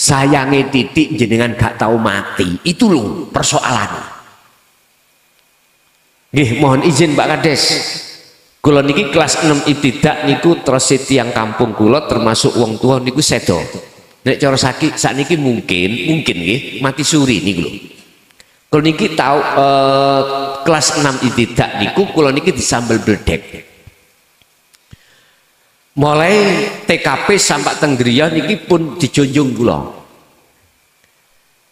sayange titik jenengan gak tahu mati. Itu loh persoalan. Nggih, mohon izin Mbak Kades. Kula niki kelas 6 ibtidak niku terus tiyang kampung kula termasuk wong tua niku sedo. Nek cara sakniki mungkin nggih mati suri niku lho. Kula niki tahu kelas 6 ibtidak niku kula niki disambel bledek. Mulai TKP sampai Tenggriya niki pun dijunjung kula.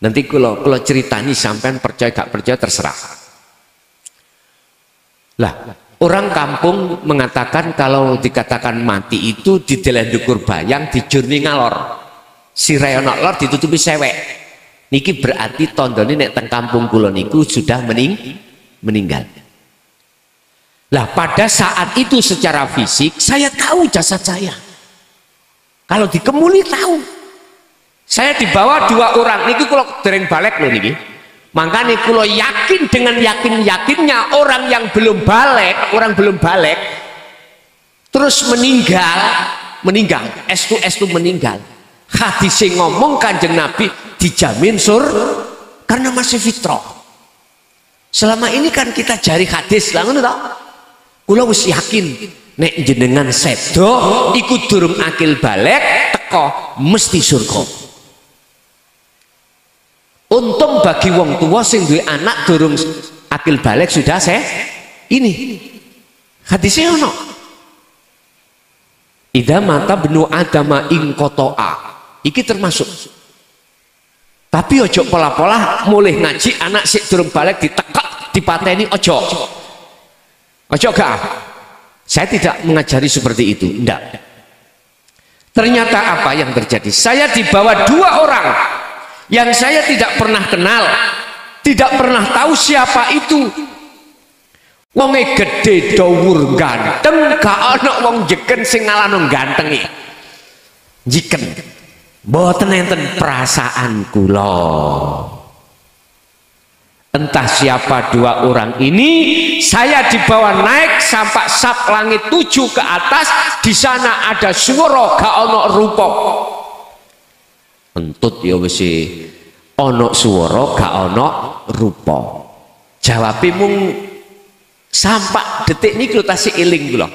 Nanti kula ceritani sampean percaya gak percaya terserah. Lah, orang kampung mengatakan kalau dikatakan mati itu dideleh ndukur bayang dijurni ngalor. Sirai ana lor ditutupi sewek. Niki berarti tandane nek teng kampung kula niku sudah meninggal. Lah pada saat itu secara fisik saya tahu jasad saya. Kalau dikemuli tahu. Saya dibawa 2 orang niki kula dereng balik lho niki. Makanya kula yakin dengan yakinnya orang yang belum balik terus meninggal estu meninggal. Hadis yang ngomong Kanjeng Nabi dijamin karena masih fitrah. Selama ini kan kita cari hadis lah ngono to. Kula wis yakin nek jenengan sedo iku durung akil balik teko mesti surga. Untung bagi wong tua sing duwe anak durung akil balik sudah ini hadisnya ono. Idza mata benu adama ing kotoa. Iki termasuk. Tapi ojo pola-pola mulih ngaji anak sik durung balik ditekak dipateni ojo. Ojo gak. Saya tidak mengajari seperti itu, enggak. Ternyata apa yang terjadi? Saya dibawa 2 orang yang saya tidak pernah kenal, tidak pernah tahu siapa itu. Wonge gede dawur ganteng, gak ana wong jeken sing ngalano gantengi. Jiken. Mboten enten perasaan kula. Entah siapa 2 orang ini, saya dibawa naik sampai sap langit 7 ke atas. Di sana ada swara gak ana rupa. Entut ya wis ana swara gak ana rupa. Jawabe mung sampak detik niki lho tasih eling kula.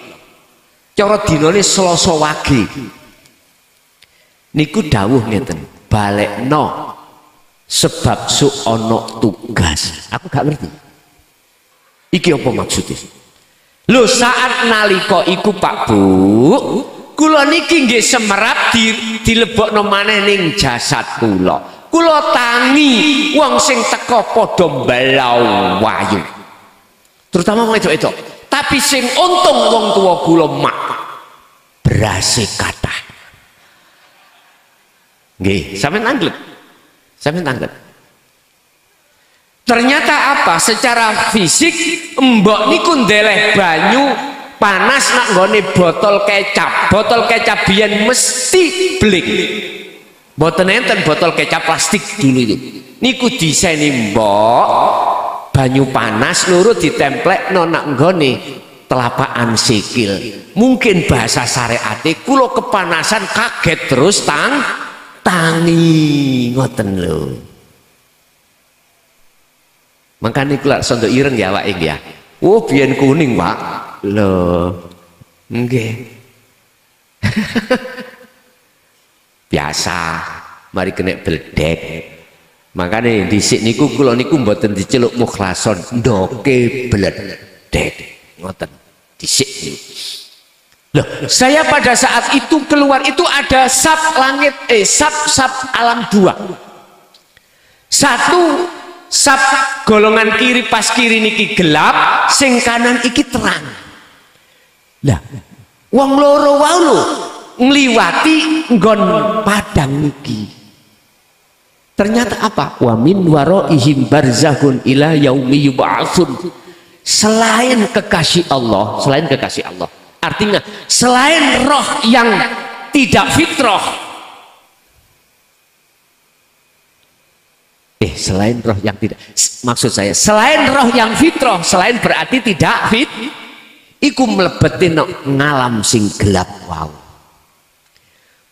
Cara dinane Selasa Wage. Niku dawuh ngeten, balekno sebab su ana tugas. Aku gak ngerti. Iki apa maksudnya? Lho saat nalika iku Pak Bu, kula niki nggih semerap dilebokno maneh ning jasad kula. Kula tangi wong sing teka padha mbalau wayu. Terutama wong itu. Tapi sing untung wong tua kula mak berase kathah. Nggih, sampeyan tanglet. Ternyata apa? Secara fisik mbok niku ndeleh banyu panas nak nggone botol kecap. Botol kecap biyen mesti blik. Mboten enten botol kecap plastik dulu itu. Niku diseni mbok banyu panas loro ditemplekno nak nggone telapakan sikil. Mungkin bahasa syariate kula kepanasan kaget terus tangi ngoten lho. Makanya kula sondo ireng ya Pak ya. Oh biyen kuning Pak. Lho. Nggih. Biasa. Mari kena bledek. Makanya dhisik niku kula niku mboten diceluk mukhlason, ndoke bledek. Ngoten. Dhisik niku. Loh, saya pada saat itu keluar itu ada sap langit sap alam 2. Satu sap golongan kiri pas kiri niki gelap, sing kanan iki terang. Lah, wong loro wae lho ngliwati nggon padang niki. Ternyata apa? Wa min waraihim barzakhun ila yaumi yub'atsun. Selain kekasih Allah, artinya selain roh yang tidak fitrah, selain roh yang tidak, maksud saya selain roh yang fitrah, selain berarti tidak fit, iku mlebeti ngalam sing gelap. Wow.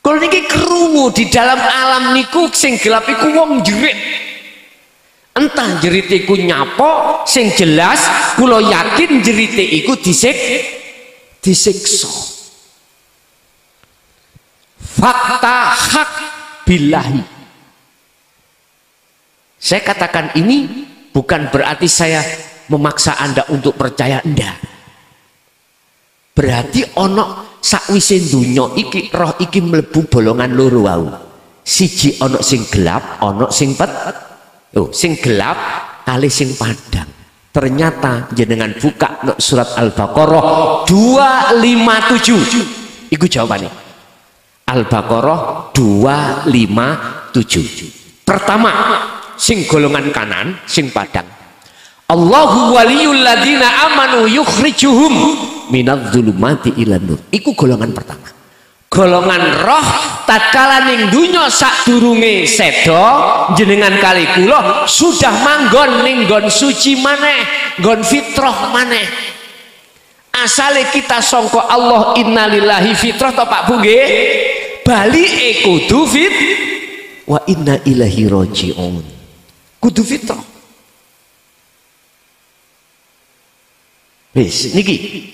Kalau niki krungu di dalam alam niku sing gelap iku wong jerit. Entah jerite iku nyapa, sing jelas kula yakin jerite iku disiksa. Fakta hak billahi. Saya katakan ini bukan berarti saya memaksa Anda untuk percaya, ndak. Berarti ono sakwise dunya iki roh iki mlebu bolongan loro wau. Siji ono sing gelap, ono sing sing gelap kali sing padang. Ternyata jenengan buka no, surat Al-Baqarah 257. Iku jawabane. Al-Baqarah 257. Pertama, sing golongan kanan, sing padang. Allahu waliyul ladzina amanu yukhrijuhum minadz-dzulumati ilan nur. Iku golongan pertama. Golongan roh tatkala ning dunya sadurunge seda jenengan kali kula sudah manggon ning nggon suci maneh, nggon fitrah maneh. Asale kita sangka Allah innalillahi fitrah to Pak Bu nggih. Balike kudu fit wa inna ilaihi rajiun. Kudu fitrah. Wis niki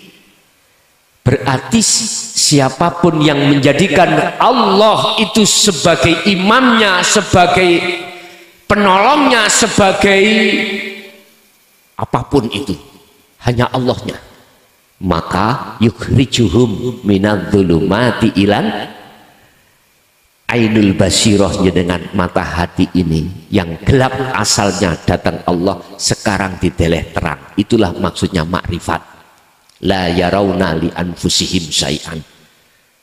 berarti siapapun yang menjadikan Allah itu sebagai imamnya, sebagai penolongnya, sebagai apapun itu hanya Allahnya, maka yukhrijuhum minadz-dzulumati ilan ainul basirah. dengan mata hati ini yang gelap asalnya datang Allah, sekarang dideleh terang. Itulah maksudnya makrifat. La yarawna li anfusihim syai'an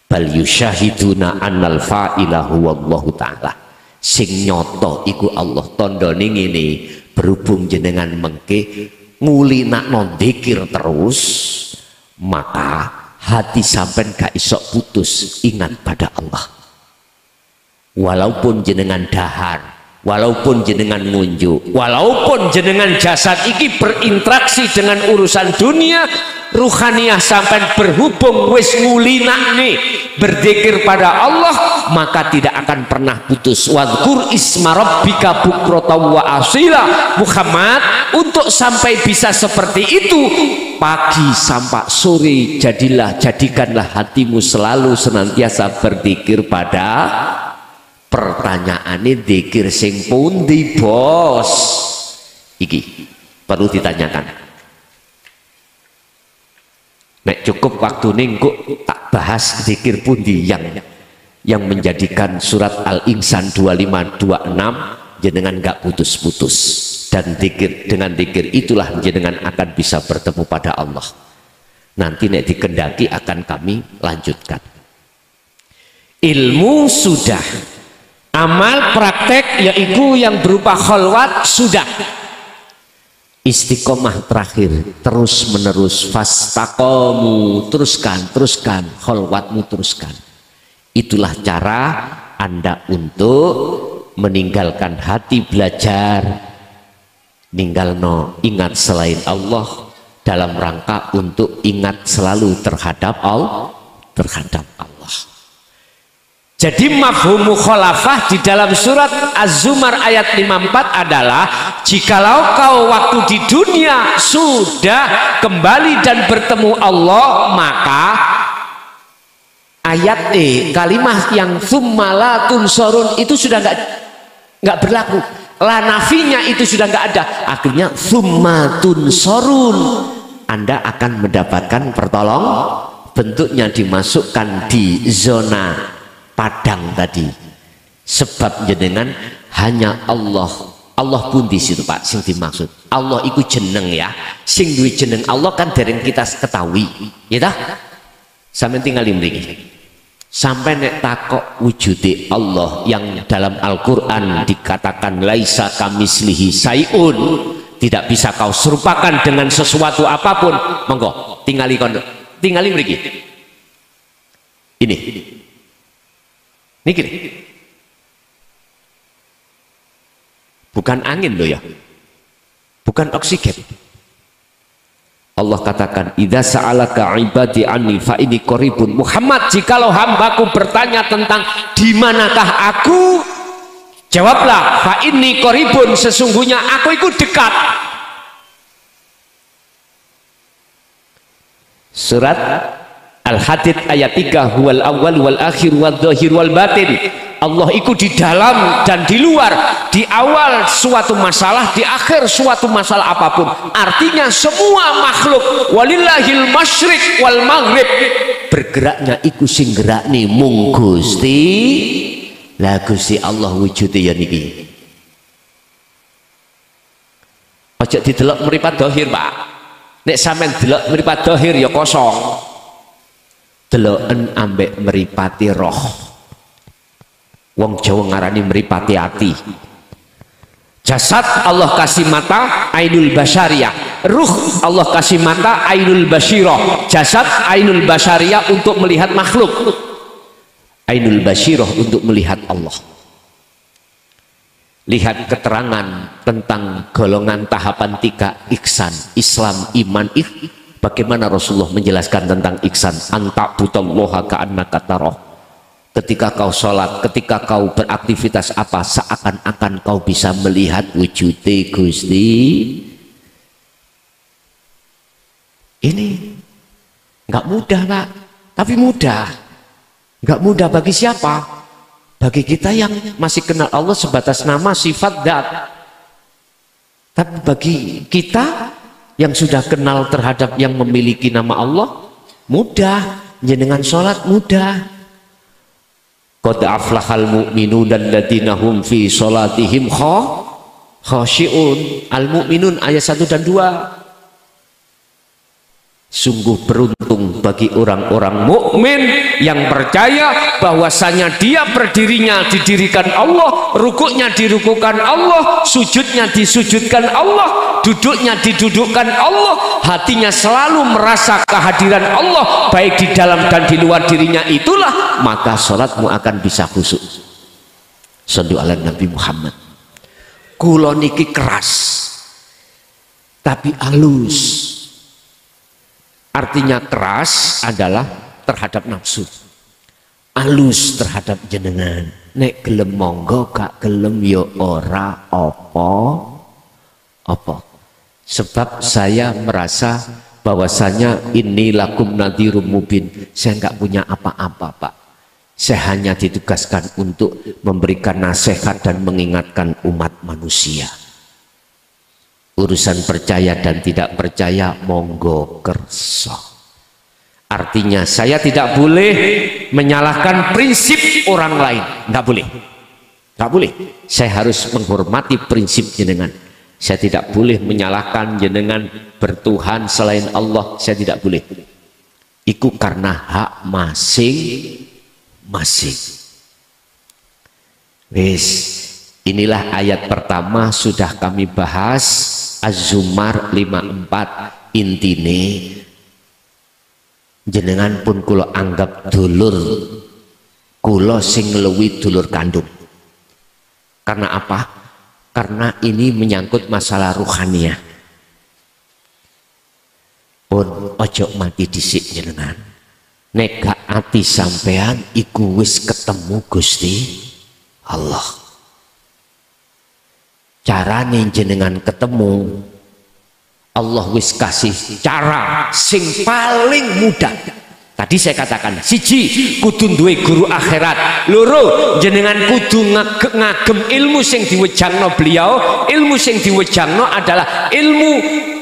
bal yusyahiduna annal fa'ila huwallahu ta'ala. Sing nyoto iku Allah. Tandane ngene, berhubung jenengan mengke ngulinakno dzikir terus, maka hati sampean gak iso putus ingat pada Allah. Walaupun jenengan dahar, walaupun jenengan ngunjuk, walaupun jenengan jasad iki berinteraksi dengan urusan dunia, ruhaniyah sampai berhubung wis ngulinakne berzikir pada Allah, maka tidak akan pernah putus. Wadhkur isma rabbika bukratan wa asila. Muhammad, untuk sampai bisa seperti itu pagi sampai sore, jadikanlah hatimu selalu senantiasa berzikir pada. Pertanyaannya dzikir sing pundi bos? Iki perlu ditanyakan. Nek cukup waktu ningkuk tak bahas dzikir pundi yang menjadikan surat Al-Insan 2526 jenengan gak putus-putus, dan dengan dzikir itulah jenengan akan bisa bertemu pada Allah. Nanti nek dikendaki akan kami lanjutkan. Ilmu sudah, amal praktek yaitu yang berupa khalwat sudah, istiqomah terakhir, terus menerus fastaqomu, teruskan khalwatmu, teruskan. Itulah cara Anda untuk meninggalkan hati belajar, ninggalno ingat selain Allah dalam rangka untuk ingat selalu terhadap Allah. Jadi mafhum mukhalafah di dalam surat Az-Zumar ayat 54 adalah jikalau kau waktu di dunia sudah kembali dan bertemu Allah, maka ayat kalimat yang tsumma la tunsorun itu sudah nggak berlaku. La nafinya itu sudah nggak ada. Akhirnya tsumma tunsorun, Anda akan mendapatkan pertolong, bentuknya dimasukkan di zona padang tadi, sebab jenengan hanya Allah pun di situ Pak sing dimaksud. Allah itu jeneng ya, sing duwe jeneng Allah kan dereng kita ketahui ya dah. Sampai tinggal mriki sampai nek takok wujude Allah yang dalam Al-Qur'an dikatakan laisa kamislihi sayun, tidak bisa kau serupakan dengan sesuatu apapun. Monggo tingali mriki ini niki, bukan angin loh ya, bukan oksigen. Allah katakan, idza sa'alaka ibadi anni fa inni qaribun. Muhammad, jikalau hambaku bertanya tentang di manakah aku, jawablah, fa inni qaribun, sesungguhnya aku itu dekat. Surat Al-Hadid ayat 3, huwal awwal wal akhir wal dhahir wal batin. Allah itu di dalam dan di luar, di awal suatu masalah, di akhir suatu masalah apapun. Artinya semua makhluk, walillahil masyriq wal maghrib, bergeraknya iku sing gerakne mung Gusti. Lah Gusti Allah wujude ya niki. Aja didelok mripat dhahir, Pak. Nek sampean delok mripat dhahir ya kosong. Deloken ambek mripati roh. Wong Jawa ngarani mripati ati. Jasad Allah kasih mata, ainul basyariyah. Ruh Allah kasih mata, ainul basyirah. Jasad ainul basyariyah untuk melihat makhluk, ainul basyirah untuk melihat Allah. Lihat keterangan tentang golongan tahapan 3 ihsan, Islam, iman, bagaimana Rasulullah menjelaskan tentang ihsan. Anta'budallaha ka'annaka tarah. Ketika kau sholat, ketika kau beraktivitas apa, seakan-akan kau bisa melihat wujud Gusti. Ini nggak mudah, Pak, tapi mudah. Nggak mudah bagi siapa? Bagi kita yang masih kenal Allah sebatas nama, sifat, dat. Tapi bagi kita yang sudah kenal terhadap yang memiliki nama Allah, mudah. Jenengan sholat mudah. Qad aflahal mu'minun alladzina hum fi sholatihim khashi'un. Al-Mu'minun ayat 1 dan 2. Sungguh beruntung bagi orang-orang mukmin yang percaya bahwasanya dia berdirinya didirikan Allah, rukuknya dirukukan Allah, sujudnya disujudkan Allah, duduknya didudukkan Allah, hatinya selalu merasa kehadiran Allah baik di dalam dan di luar dirinya. Itulah maka sholatmu akan bisa khusyuk. Shallu ala Nabi Muhammad. Kula niki keras tapi halus. Artinya keras adalah terhadap nafsu, halus terhadap jenengan. Nek gelem monggo, gak gelem yo ora apa. Sebab saya merasa bahwasanya ini lakum nadhirum mubin. Saya nggak punya apa-apa, Pak. Saya hanya ditugaskan untuk memberikan nasihat dan mengingatkan umat manusia. Urusan percaya dan tidak percaya monggo kerso. Artinya saya tidak boleh menyalahkan prinsip orang lain, nggak boleh, nggak boleh. Saya harus menghormati prinsip jenengan. Saya tidak boleh menyalahkan jenengan bertuhan selain Allah. Saya tidak boleh. Iku karena hak masing-masing. Wis, inilah ayat pertama sudah kami bahas. Az-Zumar 54. Intine jenengan pun kula anggap dulur kula sing ngluwi dulur kandung. Karena apa? Karena ini menyangkut masalah ruhaniyah. Pun ojo mati dhisik jenengan. Nek gak ati sampean iku wis ketemu Gusti Allah. Carane jenengan ketemu Allah wis kasih cara sing paling mudah. Tadi saya katakan, siji kudu duwe guru akhirat, loro jenengan kudu ngagem ilmu sing diwejangno beliau. Ilmu sing diwejangno adalah ilmu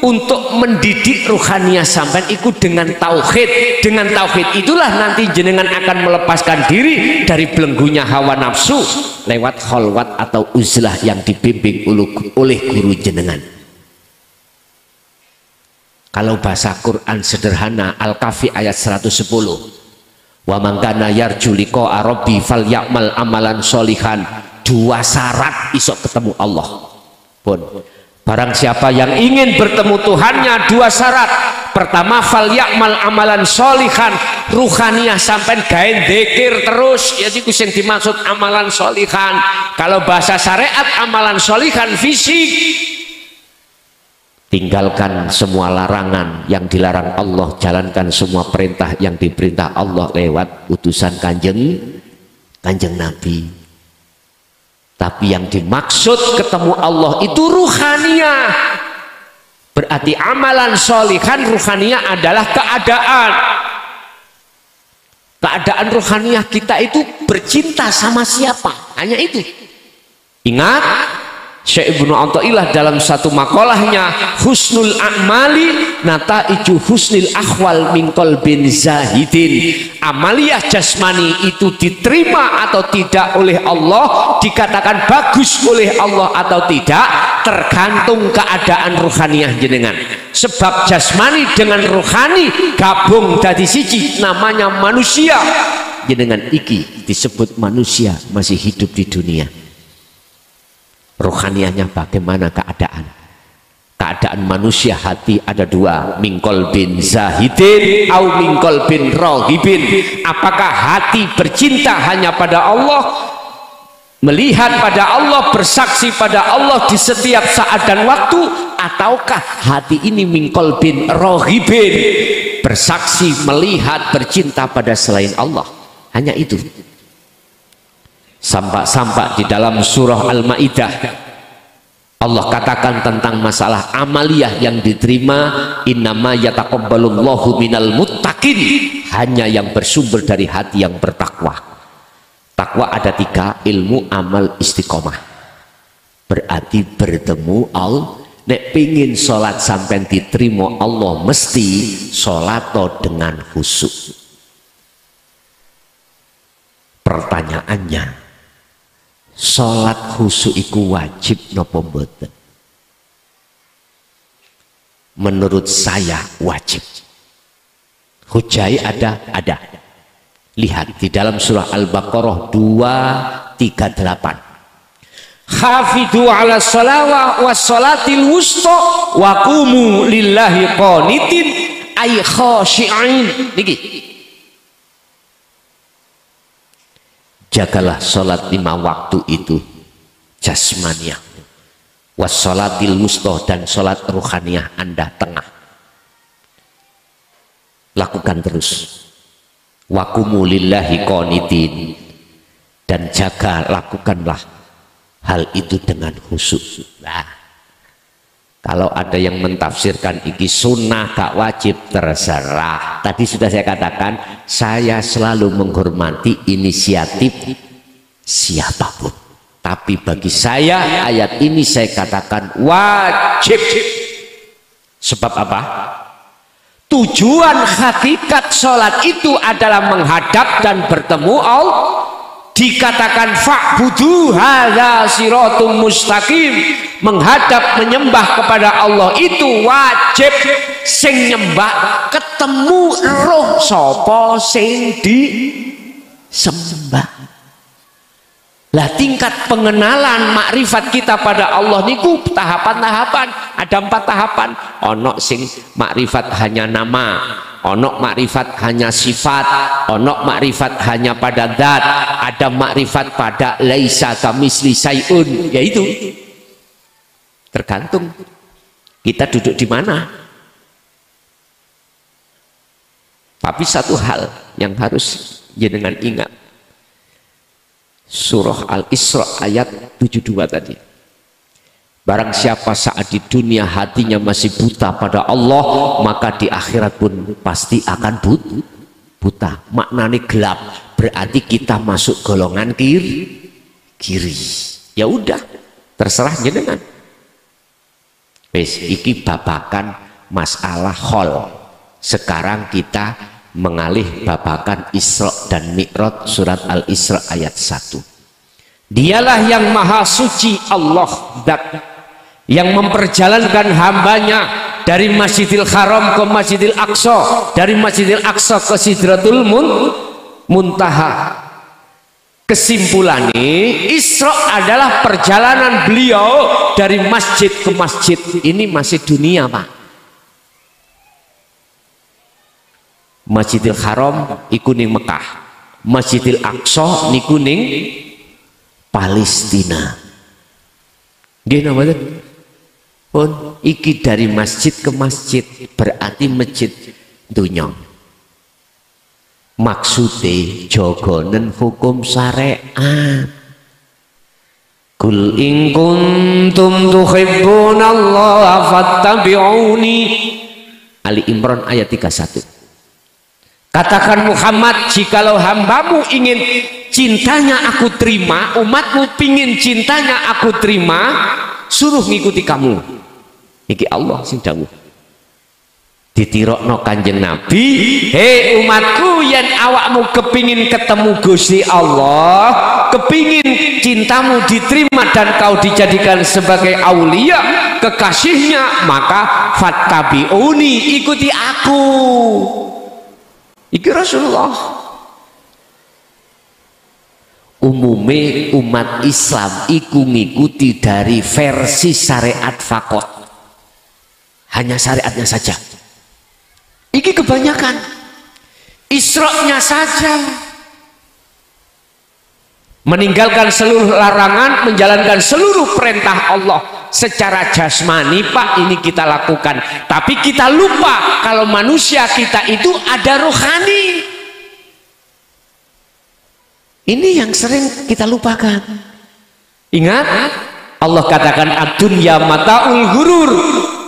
untuk mendidik ruhaniyah sampean iku dengan tauhid. Dengan tauhid itulah nanti jenengan akan melepaskan diri dari belenggunya hawa nafsu lewat khalwat atau uzlah yang dibimbing oleh guru jenengan. Kalau bahasa Quran sederhana, Al-Kahfi ayat 110. Wa man kana yarju liqa'a rabbi falyamal amalan sholihan. 2 syarat isok ketemu Allah. Pun barang siapa yang ingin bertemu Tuhannya, 2 syarat. Pertama, falyamal amalan sholihan, ruhaniyah sampai gawe dzikir terus, ya iku sing dimaksud amalan sholihan. Kalau bahasa syariat amalan sholihan fisik. tinggalkan semua larangan yang dilarang Allah, jalankan semua perintah yang diperintah Allah lewat utusan kanjeng Nabi. Tapi yang dimaksud ketemu Allah itu ruhaniyah. Berarti amalan sholihan ruhaniyah adalah keadaan. Keadaan ruhaniyah kita itu bercinta sama siapa? Hanya itu. Ingat, Syekh Ibnu Athaillah dalam satu makalahnya, husnul a'mali nataiju husnil akhwal min qalbin zahidin. Amaliyah jasmani itu diterima atau tidak oleh Allah, dikatakan bagus oleh Allah atau tidak, tergantung keadaan ruhaniyah jenengan. Sebab jasmani dengan ruhani gabung dadi siji, namanya manusia. Jenengan iki disebut manusia, masih hidup di dunia. Ruhaniyahnya bagaimana keadaan? Keadaan manusia hati ada dua, mingkol bin zahidin au mingkol bin rohibin. Apakah hati bercinta hanya pada Allah, melihat pada Allah, bersaksi pada Allah di setiap saat dan waktu, ataukah hati ini mingkol bin rohibin, bersaksi, melihat, bercinta pada selain Allah? Hanya itu. Sampak-sampak di dalam surah Al-Maidah Allah katakan tentang masalah amaliyah yang diterima, innama yataqabbalullahu minal muttaqin, hanya yang bersumber dari hati yang bertakwa. Takwa ada tiga, ilmu, amal, istiqomah. Berarti bertemu Allah. Nek pingin sholat sampai diterima Allah, mesti sholat dengan khusyuk. Pertanyaannya, sholat khusyuk iku wajib napa mboten? Menurut saya wajib. Hujai ada. Lihat di dalam surah Al-Baqarah 238. Hafidhu ala sholawat was sholatil wusta wa qumu lillahi qanitin ay khashi'in. Niki. Jagalah sholat 5 waktu itu jasmaniyah, wassolatil wusta, dan sholat ruhaniyah Anda tengah. Lakukan terus. Waqumu lillahi qanitin, dan jaga, lakukanlah hal itu dengan khusyuk. Nah, kalau ada yang mentafsirkan iki sunnah gak wajib, terserah. Tadi sudah saya katakan, saya selalu menghormati inisiatif siapapun. Tapi bagi saya ayat ini saya katakan wajib. Sebab apa? Tujuan hakikat sholat itu adalah menghadap dan bertemu Allah. Dikatakan fa'budu hadza siratum mustaqim, menghadap menyembah kepada Allah itu wajib. Sing nyembah ketemu roh sapa sing disembah. Lah tingkat pengenalan makrifat kita pada Allah niku tahapan-tahapan. Ada 4 tahapan. Ono sing makrifat hanya nama, ono makrifat hanya sifat, ono makrifat hanya pada zat, ada makrifat pada laisa kamisli sayun. Yaitu tergantung kita duduk di mana. Tapi satu hal yang harus jenengan ingat, surah Al-Isra ayat 72 tadi. Barang siapa saat di dunia hatinya masih buta pada Allah, maka di akhirat pun pasti akan buta. Maknanya gelap, berarti kita masuk golongan kiri. Ya udah, terserah jenengan. Wes iki babakan masalah hol. Sekarang kita mengalih babakan Isra dan Mi'raj, surat Al-Isra ayat 1. Dialah yang maha suci Allah, zat yang memperjalankan hambanya dari Masjidil Haram ke Masjidil Aqsa, dari Masjidil Aqsa ke Sidratul Muntaha. Kesimpulannya, Isra adalah perjalanan beliau dari masjid ke masjid. Ini masih dunia, Pak. Masjidil Haram iku ning Mekah, Masjidil Aqsa niku ning Palestina. Nggih napa? pun iki dari masjid ke masjid berarti masjid dunya. Maksude jogonen hukum syariat. Kul in kuntum tuhibbunallaha fattabi'uni. Ali Imran ayat 31. Katakan Muhammad, jikalau hambamu ingin cintanya aku terima, umatmu pingin cintanya aku terima, suruh ngikuti kamu. Iki Allah sing dawuh. Ditirokno Kanjeng Nabi, hei umatku, yen awakmu kepingin ketemu Gusti Allah, kepingin cintamu diterima dan kau dijadikan sebagai aulia kekasihnya, maka fattabi'uni, ikuti aku. Iki Rasulullah. Umume umat Islam iku ngikuti dari versi syariat fakot, hanya syariatnya saja. Iki kebanyakan Isra-nya saja, meninggalkan seluruh larangan, menjalankan seluruh perintah Allah secara jasmani. Pak, ini kita lakukan, tapi kita lupa kalau manusia kita itu ada rohani. Ini yang sering kita lupakan. Ingat, Allah katakan ad-dunya mata'ul ghurur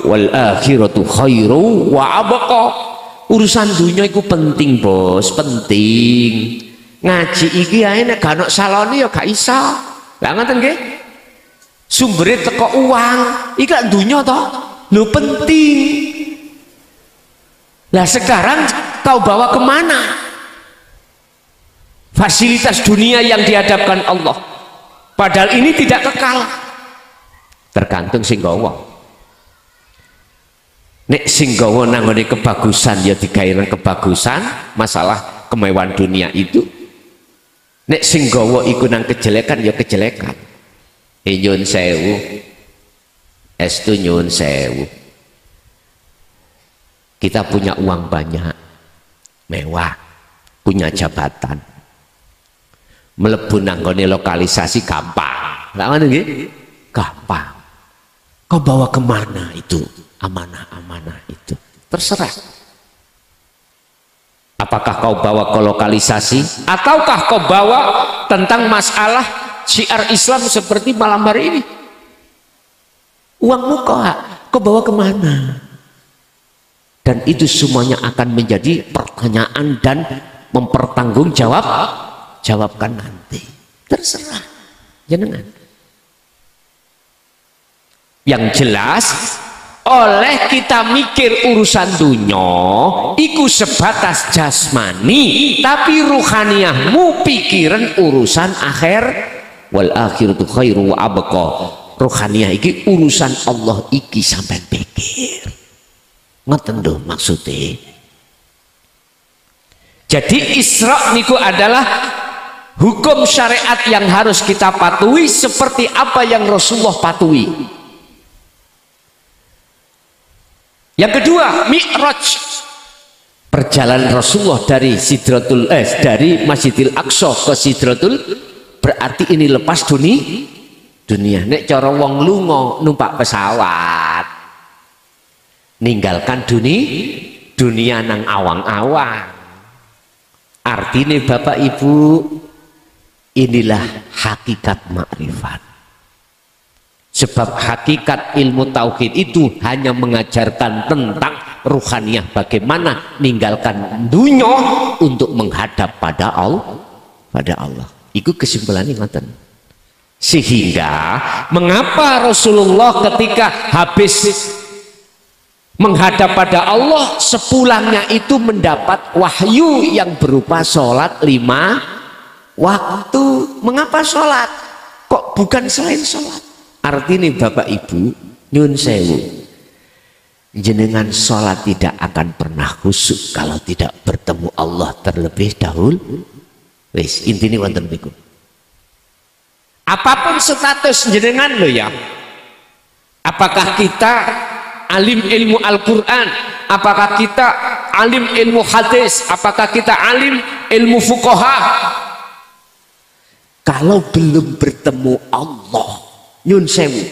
wal akhiratu khairu wa abqa. Urusan dunia itu penting, bos, penting. Ngaji iki ae nek gak ono salone ya gak iso. Lah ngoten nggih. Sumbere teko uang, iki lak dunya to. Lho penting. Lah sekarang kau bawa kemana fasilitas dunia yang dihadapkan Allah? Padahal ini tidak kekal. Tergantung sing gawa. Nek sing gawa nanggone kebagusan ya digawe kebagusan, masalah kemewahan dunia itu. Nek sing gawa iku nang kejelekan ya kejelekan. Nyun sewu, estu nyun sewu. Kita punya uang banyak, mewah, punya jabatan, mlebu nanggone lokalisasi gampang. Lah ngono nggih? Gampang. Kau bawa kemana itu? Amanah-amanah itu terserah. Apakah kau bawa ke lokalisasi ataukah kau bawa tentang masalah syiar Islam seperti malam hari ini? Uangmu kau bawa kemana? Dan itu semuanya akan menjadi pertanyaan dan jawabkan nanti. Terserah jenengan. Yang jelas, oleh kita mikir urusan dunya iku sebatas jasmani, tapi ruhaniyahmu pikiran urusan akhir. Wal akhiratu khairu wa abqa. Ruhaniyah iki urusan Allah iki sampai pikir. Ngoten lho maksudnya. Jadi Isra niku adalah hukum syariat yang harus kita patuhi seperti apa yang Rasulullah patuhi. Yang kedua, Mi'raj, perjalanan Rasulullah dari dari Masjidil Aqsa ke Sidratul, berarti ini lepas dunia. Nek cara wong lunga numpak pesawat, ninggalkan dunia nang awang-awang. Artinya Bapak Ibu, inilah hakikat makrifat. Sebab hakikat ilmu tauhid itu hanya mengajarkan tentang ruhaniyah, bagaimana meninggalkan dunia untuk menghadap pada Allah. Itu kesimpulannya ngoten. Sehingga mengapa Rasulullah ketika habis menghadap pada Allah, sepulangnya itu mendapat wahyu yang berupa sholat 5 waktu. Mengapa sholat? Kok bukan selain sholat? Artinya Bapak Ibu, nyun sewu, jenengan sholat tidak akan pernah khusyuk kalau tidak bertemu Allah terlebih dahulu. Wis intinya wonten niku. Apapun status jenengan lo ya, apakah kita alim ilmu Al-Quran, apakah kita alim ilmu hadis, apakah kita alim ilmu fuqaha, kalau belum bertemu Allah, nyun sewu,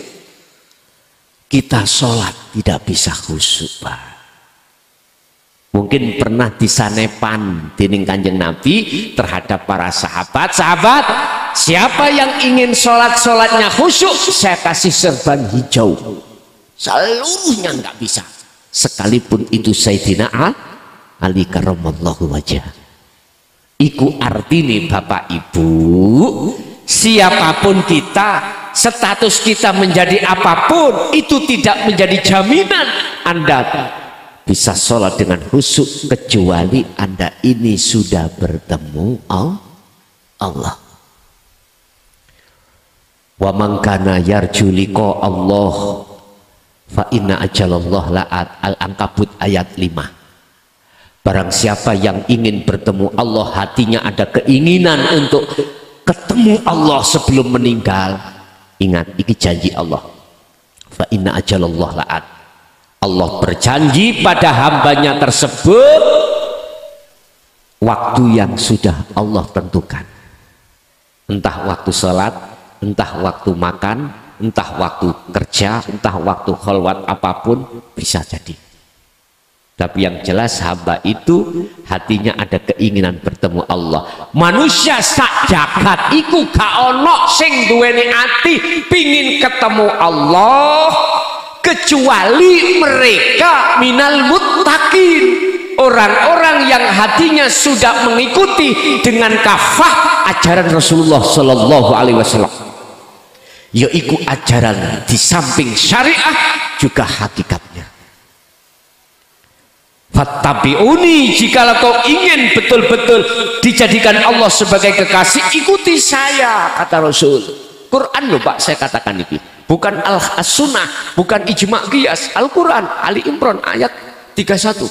kita sholat tidak bisa khusyuk, Pak. Mungkin pernah disanepan dening Kanjeng Nabi terhadap para sahabat. Sahabat, siapa yang ingin sholatnya khusyuk, saya kasih serban hijau. Seluruhnya nggak bisa. Sekalipun itu Sayyidina Ali karramallahu wajah. Iku artine Bapak Ibu, siapapun kita, status kita menjadi apapun, itu tidak menjadi jaminan Anda bisa sholat dengan khusyuk kecuali Anda ini sudah bertemu Allah. Wa man kana yarju liqa Allah fa inna ajalallah la'at. Al-Ankabut ayat 5. Barang siapa yang ingin bertemu Allah, hatinya ada keinginan untuk ketemu Allah sebelum meninggal, ingat, ini janji Allah. Fa inna ajalallah la'at. Allah berjanji pada hambanya tersebut waktu yang sudah Allah tentukan. Entah waktu sholat, entah waktu makan, entah waktu kerja, entah waktu khalwat, apapun bisa jadi. Tapi yang jelas hamba itu hatinya ada keinginan bertemu Allah. Manusia sak jagat iku gak ono sing duweni ati pingin ketemu Allah kecuali mereka minal muttaqin, orang-orang yang hatinya sudah mengikuti dengan kafah ajaran Rasulullah Shallallahu Alaihi Wasallam, yaitu ajaran di samping syariah juga hakikatnya. Fattabi'uni, jikalau kau ingin betul-betul dijadikan Allah sebagai kekasih, ikuti saya, kata Rasul. Quran loh Pak, saya katakan ini bukan al-sunnah, bukan ijma' qiyas. Al-Quran, Ali Imran ayat 31.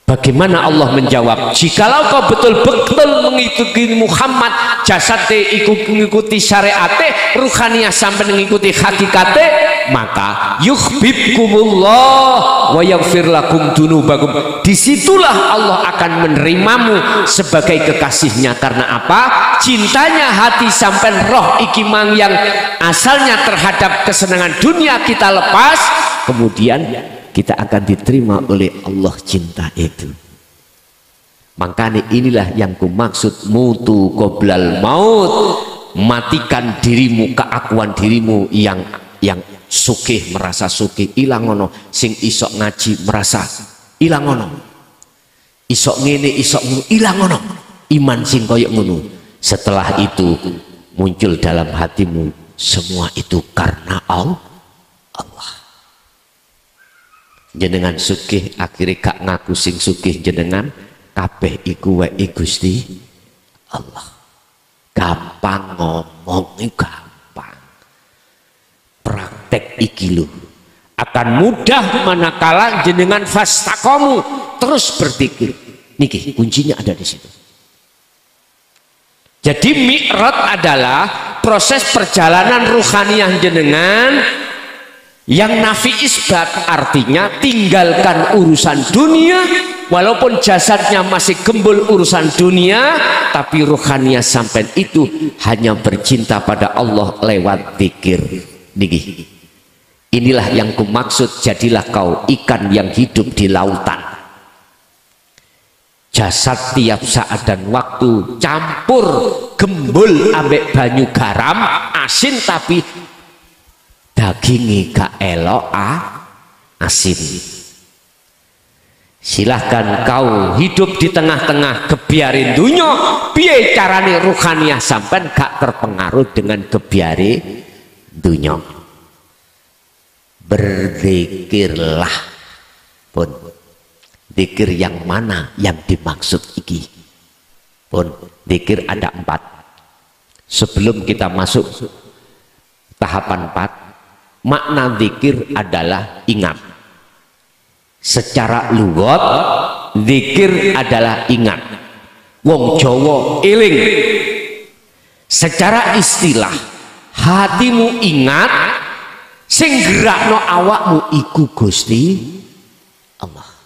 Bagaimana Allah menjawab? Jikalau kau betul-betul mengikuti Muhammad, jasate mengikuti syariate, ruhaniyah sampai mengikuti hakikate, maka yuhibbukumullah wa yaghfir lakum dunubakum. Disitulah Allah akan menerimamu sebagai kekasihnya. Karena apa? Cintanya hati sampai roh ikimang yang asalnya terhadap kesenangan dunia kita lepas, kemudian kita akan diterima oleh Allah cinta itu. Makanya inilah yang kumaksud mutu qoblal maut, matikan dirimu, keakuan dirimu yang sugih merasa sugih, ilang ngono, sing isok ngaji merasa ilang ngono, isok ngene isok ngono, ilang ngono, iman sing koyok ngono. Setelah itu muncul dalam hatimu, semua itu karena Allah. Jenengan sugih akhirnya gak ngaku sing sugih jenengan, kabeh iku wae Gusti Allah. Gampang ngomong, gampang. Praktek iki lho akan mudah manakala jenengan fastaqomu, terus berpikir. Niki kuncinya ada di situ. Jadi mi'raj adalah proses perjalanan ruhaniyah jenengan yang nafi isbat, artinya tinggalkan urusan dunia, walaupun jasadnya masih gembul urusan dunia, tapi ruhaniyah sampai itu hanya bercinta pada Allah lewat zikir. Niki, inilah yang kumaksud, jadilah kau ikan yang hidup di lautan. Jasad tiap saat dan waktu campur gembul ambek banyu garam asin, tapi dagingi gak elok asin. Silahkan kau hidup di tengah-tengah kebiarin dunya, piye carane ruhaniyah sampean gak terpengaruh dengan kebiare dunya. Berzikirlah pun. Zikir yang mana yang dimaksud iki? Pun zikir ada 4. Sebelum kita masuk tahapan 4, makna zikir adalah ingat. Secara lugat zikir adalah ingat. Wong Jawa eling. Secara istilah hatimu ingat, sing gerakno awakmu iku Gusti Allah.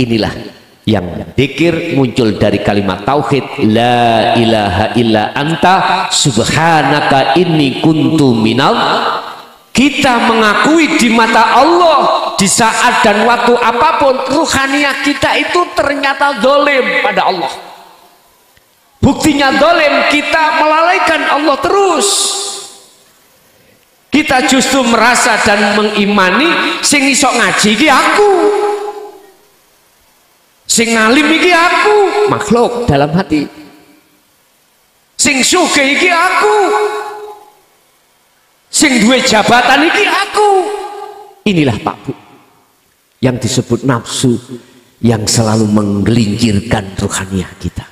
Inilah yang zikir muncul dari kalimat tauhid la ilaha illa anta subhanaka inni kuntu minal kita mengakui di mata Allah di saat dan waktu apapun ruhaniyah kita itu ternyata dolim pada Allah. Buktinya dolim, kita melalaikan Allah terus. Kita justru merasa dan mengimani sing iso ngaji iki aku, sing ngalim iki aku, makhluk dalam hati. Sing sugih iki aku, sing duwe jabatan iki aku. Inilah Pak Bu yang disebut nafsu yang selalu menggelincirkan ruhaniyah kita.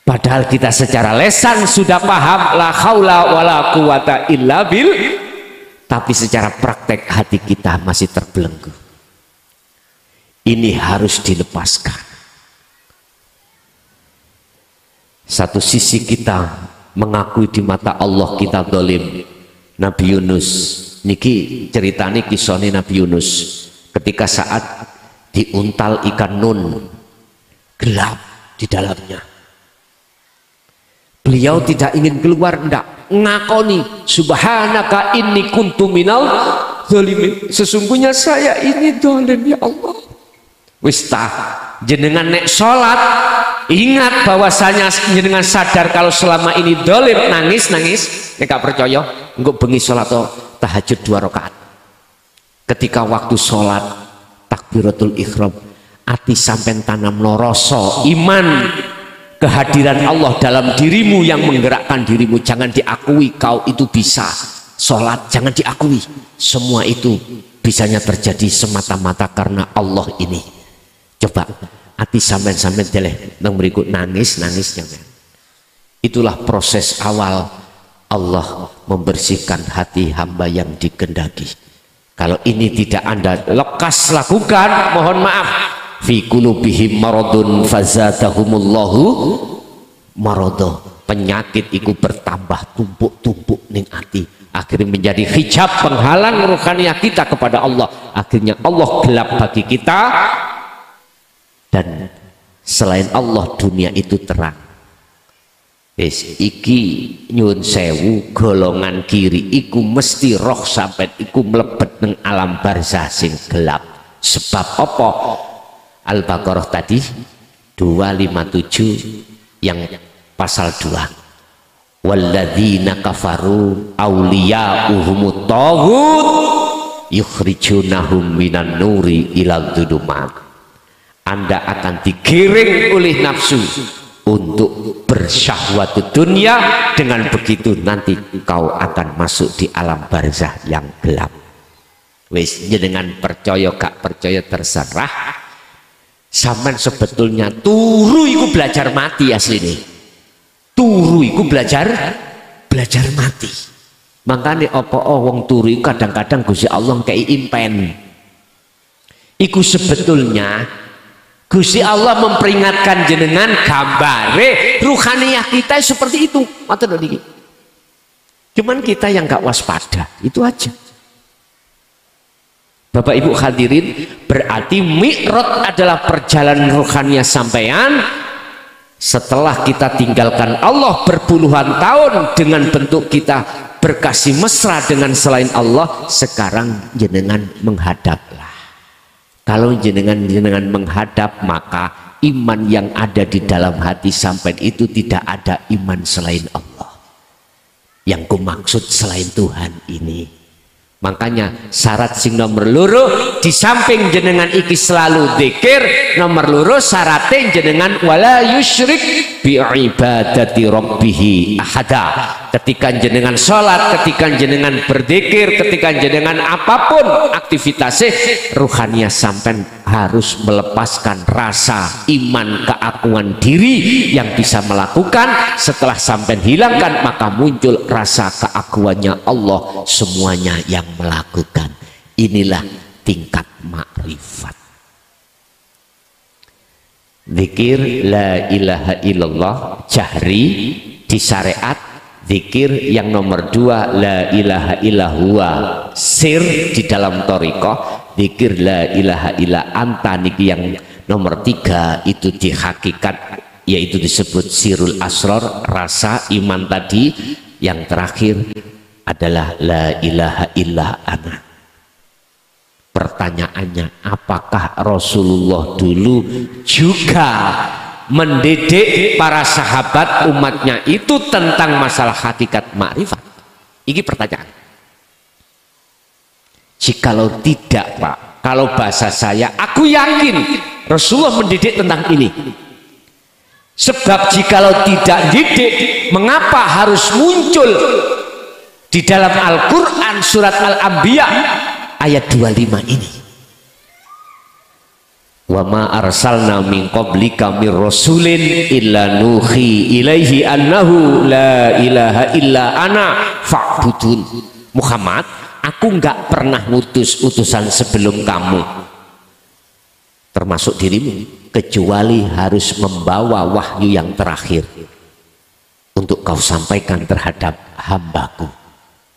Padahal kita secara lesan sudah paham la haula wala quwata illa bil, tapi secara praktek hati kita masih terbelenggu. Ini harus dilepaskan. Satu sisi kita mengakui di mata Allah kita dolim. Nabi Yunus niki ceritanya kisahnya Nabi Yunus ketika saat diuntal ikan nun gelap di dalamnya. Beliau tidak ingin keluar, enggak, ngakoni subhanaka inni kuntu minal zalimin, sesungguhnya saya ini dolim ya Allah. Wis jenengan nek sholat ingat bahwasanya jenengan sadar kalau selama ini dolim, nangis nek gak percaya engko bengi sholat tahajud 2 rakaat. Ketika waktu sholat takbiratul ihram ati sampai tanam rasa iman kehadiran Allah dalam dirimu yang menggerakkan dirimu. Jangan diakui kau itu bisa sholat, jangan diakui. Semua itu bisanya terjadi semata-mata karena Allah ini. Coba hati sampean-sampean deleh nang berikut nangis jangan. Itulah proses awal Allah membersihkan hati hamba yang dikehendaki. Kalau ini tidak Anda lekas lakukan, mohon maaf, fi qulubihim maradun fazadahumullahu marada, penyakit itu bertambah tumpuk-tumpuk ning ati, akhirnya menjadi hijab penghalang ruhaniyah kita kepada Allah. Akhirnya Allah gelap bagi kita, dan selain Allah dunia itu terang. Wis iki nyun sewu golongan kiri iku mesti roh sampai iku mlebet nang alam barzah sing gelap. Sebab apa? Al-Baqarah tadi 257 yang pasal 2. Walladzina kafaru awliya'uhumut taghut yukhrijunahum minan nuri ilal dhulumat. Anda akan digiring oleh nafsu untuk bersyahwat dunia, dengan begitu nanti kau akan masuk di alam barzah yang gelap. Wis jenengan percaya gak percaya terserah. Sampean sebetulnya turu iku belajar mati asline. Turu iku belajar mati. Makanya apa wong turu kadang-kadang Gusti Allah kei impen. Iku sebetulnya Gusti Allah memperingatkan jenengan gambare ruhaniyah kita seperti itu. Cuman kita yang gak waspada, itu aja. Bapak Ibu hadirin, berarti mi'raj adalah perjalanan ruhaniyah sampean setelah kita tinggalkan Allah berpuluhan tahun dengan bentuk kita berkasih mesra dengan selain Allah. Sekarang jenengan menghadaplah. Kalau jenengan menghadap, maka iman yang ada di dalam hati sampai itu tidak ada iman selain Allah. Yang kumaksud selain Tuhan ini. Makanya syarat sing nomor loro di samping jenengan iki selalu zikir, nomor loro syaratnya jenengan wala yusyrik bi ibadati rabbih ahada. Ketika jenengan sholat, ketika jenengan berzikir, ketika jenengan apapun aktivitasnya, ruhaniyah sampean harus melepaskan rasa iman keagungan diri yang bisa melakukan. Setelah sampean hilangkan, maka muncul rasa keagungannya Allah semuanya yang melakukan. Inilah tingkat makrifat. Zikir la ilaha illallah jahri di syariat, zikir yang nomor 2 la ilaha illahua sir di dalam thariqah, zikir la ilaha illa anta niki yang nomor 3 itu di hakikat, yaitu disebut sirul asrar, rasa iman tadi. Yang terakhir adalah la ilaha illa ana. Pertanyaannya, apakah Rasulullah dulu juga mendidik para sahabat umatnya itu tentang masalah hakikat makrifat? Ini pertanyaan. Jikalau tidak, Pak, kalau bahasa saya, aku yakin Rasulullah mendidik tentang ini. Sebab jikalau tidak didik, mengapa harus muncul di dalam Al-Quran surat Al-Anbiya ayat 25 ini? Wa ma arsalna min qablika mir rasulin illa nuhi ilaihi annahu la ilaha illa ana fa'budun. Muhammad, aku enggak pernah ngutus utusan sebelum kamu, termasuk dirimu, kecuali harus membawa wahyu yang terakhir untuk kau sampaikan terhadap hambaku.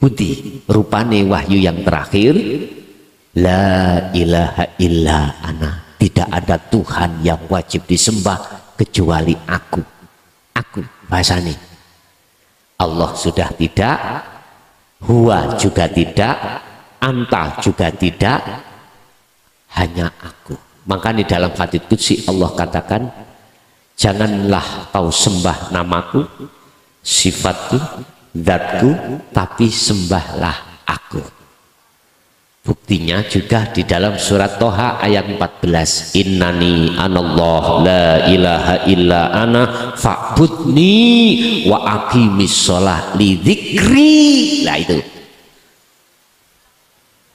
Budi rupane wahyu yang terakhir, la ilaha illa ana, tidak ada Tuhan yang wajib disembah kecuali aku. Aku bahasanya Allah sudah tidak, huwa juga tidak, anta juga tidak, hanya aku. Maka di dalam hadits qudsi Allah katakan, janganlah kau sembah namaku, sifatku, zatku, tapi sembahlah aku. Buktinya juga di dalam surat Toha ayat 14, innani anallah la ilaha illa ana fa'budni wa aqimis sholah li dzikri. Nah itu,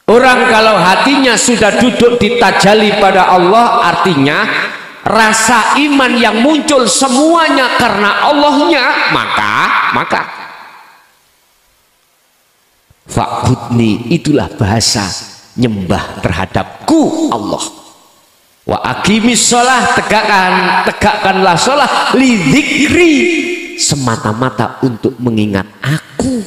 orang kalau hatinya sudah duduk di tajalli pada Allah, artinya rasa iman yang muncul semuanya karena Allahnya, maka fa'budni itulah bahasa nyembah terhadapku Allah. Wa aqimis sholah, tegakkanlah sholah li dzikri, semata-mata untuk mengingat aku.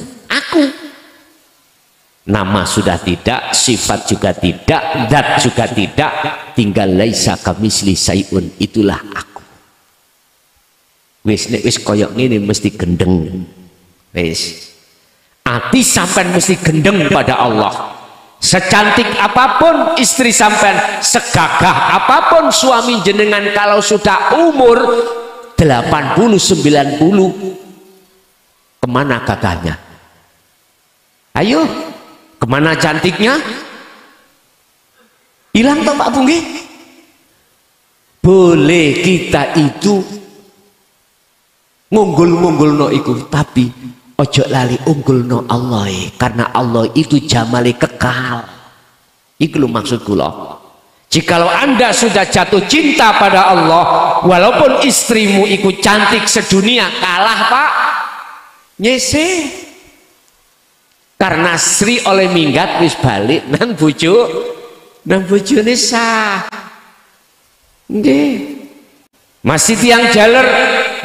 Nama sudah tidak, sifat juga tidak, zat juga tidak, tinggal laisa kamisli sayun, itulah aku. Wis nek wis koyok ngene mesti gendeng. Wis ati sampean mesti gendeng pada Allah. Secantik apapun istri sampean, segagah apapun suami jenengan, kalau sudah umur 80 90, kemana gagahnya? Ayo, kemana cantiknya? Hilang toh Pak Bunggi? Boleh kita itu ngunggul no iku, tapi ojo lali unggul no Allah, karena Allah itu jamali kekal. Iku maksud kula. Jikalau Anda sudah jatuh cinta pada Allah, walaupun istrimu ikut cantik sedunia, kalah Pak, nyese. Karena Sri oleh minggat wis balik nang bojone sah. Nggih. Masih tiang jaler,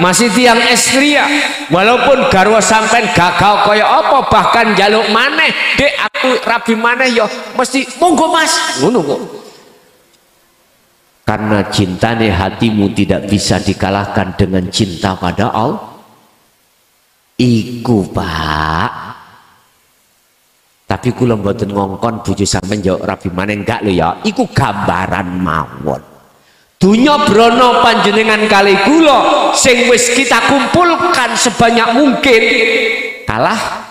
masih tiang estria, walaupun garwa sampean gagal kaya apa, bahkan jaluk maneh, dek aku rabi maneh ya mesti monggo Mas, ngono kok. Karena cintane hatimu tidak bisa dikalahkan dengan cinta pada Allah. Iku Pak. Tapi kula mboten ngongkon bojo sampean yo rabi maneh enggak lho ya, iku gambaran mawon. Dunya brono panjenengan kali kula sing wis kita kumpulkan sebanyak mungkin kalah.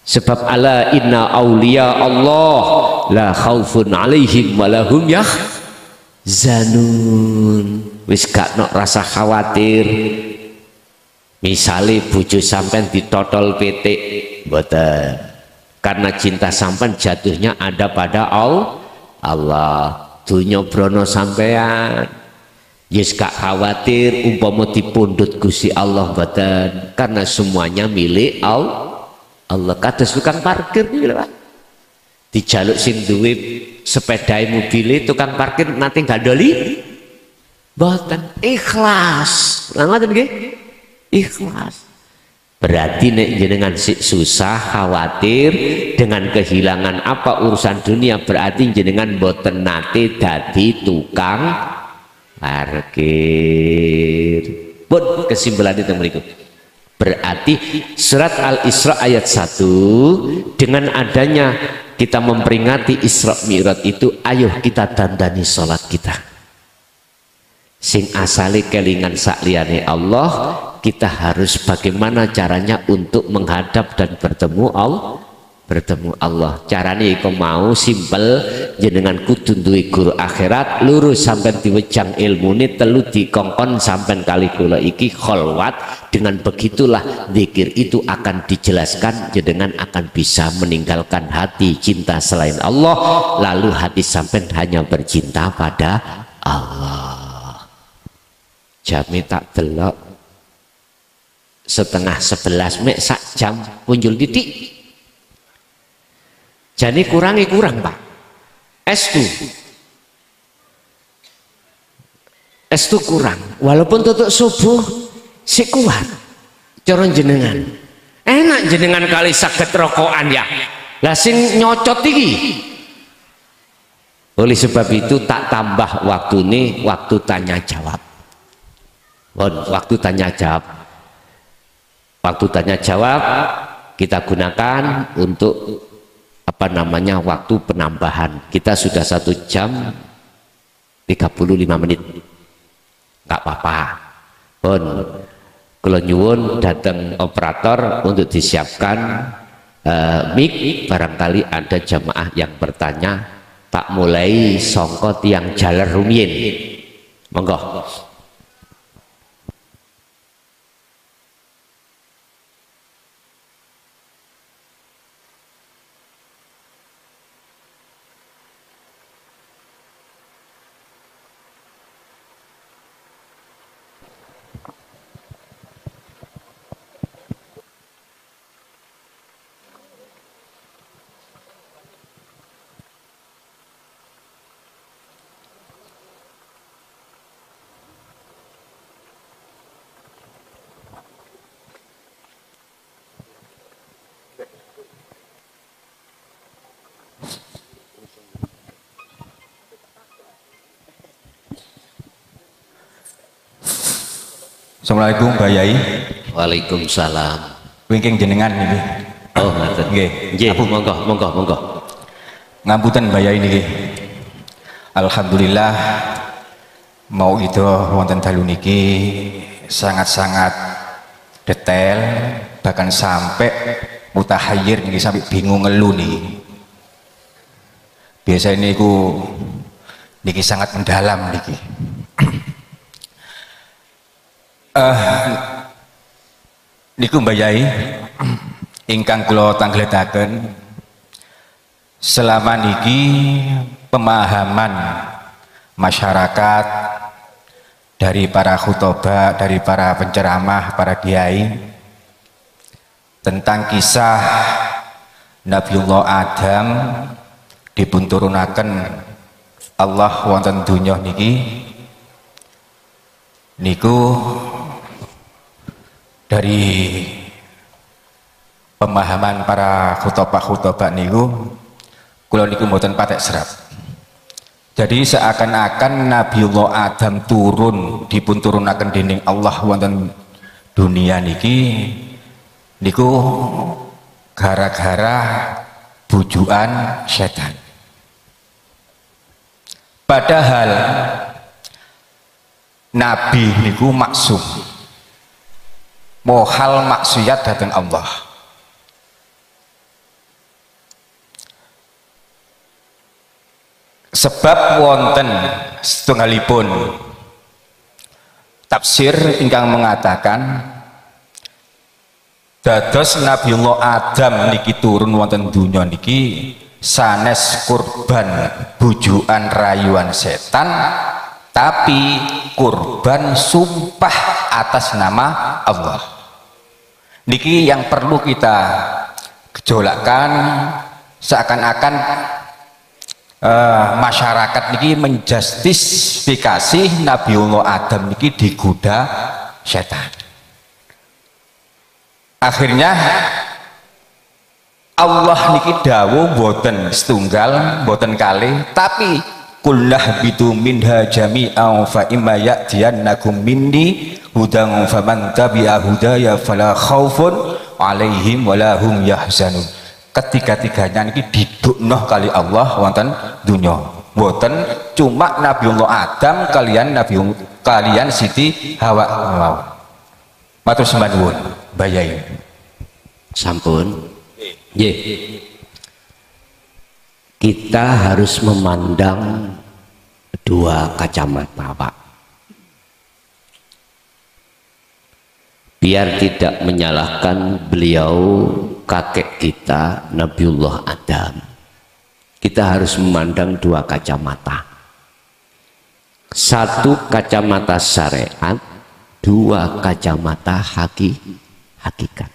Sebab ala inna auliya Allah la khaufun alaihim walahum yahzanun. Wis gak nok rasa khawatir. Misale bojo sampean ditotol petik, mboten. Karena cinta sampean jatuhnya ada pada Allah. Dunya brono sampean yes gak khawatir umpama dipundhut Gusti Allah, mboten, karena semuanya milik Allah. Kados tukang parkir iki lho Pak, dijaluk sing duwe sepedae mobile, tukang parkir nanti gandoli mboten, ikhlas. Ngoten nggih, ikhlas. Berarti nek jenengan susah khawatir dengan kehilangan apa urusan dunia, berarti jenengan boten nate dadi tukang parkir. Pun kesimpulan itu berikut. Berarti surat Al-Isra ayat 1, dengan adanya kita memperingati Isra Mi'raj itu, ayo kita dandani sholat kita. Sing asali kelingan sakliyane Allah, kita harus bagaimana caranya untuk menghadap dan bertemu Allah. Caranya iku mau simpel, jenengan kudu duwe guru akhirat, lurus sampai diwejang ilmune, telu dikongkon sampai kali kula iki kholwat. Dengan begitulah zikir itu akan dijelaskan, jenengan akan bisa meninggalkan hati cinta selain Allah, lalu hati sampai hanya bercinta pada Allah. Jami tak delok setengah 11 mek sak jam punjul titik. Jadi kurang Pak. S2 kurang, walaupun tutup subuh si kuat. Coron jenengan enak jenengan kali saged rokokan ya. Lah sing nyocot iki. Oleh sebab itu tak tambah waktu ini, waktu tanya jawab. Waktu tanya jawab. Waktu tanya jawab kita gunakan untuk waktu penambahan. Kita sudah 1 jam 35 menit, nggak apa-apa. Pun kula nyuwun datang operator untuk disiapkan mic, barangkali ada jamaah yang bertanya. Tak mulai songkot yang jalan rumiyin, monggo. Assalamualaikum Mbak Yai. Waalaikumsalam. Wingking jenengan ini. Oh, ngaten. Nggih. Monggo. Ngapunten Mbak Yai niki. Alhamdulillah mau itu wonten dalu niki sangat-sangat detail, bahkan sampai mutahayyir niki, sampai bingung ngelu nih. Biasanya niki sangat mendalam niki. Niku Mbak Yai ingkang kula tanggletaken, selama niki pemahaman masyarakat dari para khutbah, dari para penceramah, para kiai tentang kisah Nabiullah Adam dipunturunaken Allah wonten donya niki, niku dari pemahaman para khutbah niku kula niku mboten patek serap. Jadi seakan-akan Nabiullah Adam turun dipunturunaken dening Allah wonten dunia niki niku gara-gara bujukan setan. Padahal Nabi niku maksum, mohal maksiat datang Allah. Sebab wonten setunggalipun tafsir ingkang mengatakan dados Nabiullah Adam niki turun wonten dunya niki sanes kurban bujukan rayuan setan, tapi kurban sumpah atas nama Allah. Niki yang perlu kita gejolakkan, seakan-akan masyarakat niki menjustifikasi Nabiullah Adam niki digoda setan. Akhirnya Allah niki dawuh boten setunggal, boten kalih, tapi qul nahbitu minha jami'an fa imma ya'tiyannakum minni hudan faman tabi'a hudaya fala khaufun alaihim wala hum yahzanun. Ketiga-tiganya niki diduknoh kali Allah wonten dunya. Mboten cuma Nabiullah Adam kalian Siti Hawa mau. Matur sembah nuwun, Bayai. Sampun. Nggih. Kita harus memandang dua kacamata, Pak. Biar tidak menyalahkan beliau kakek kita Nabiullah Adam. Kita harus memandang dua kacamata. Satu kacamata syariat, dua kacamata hakikat.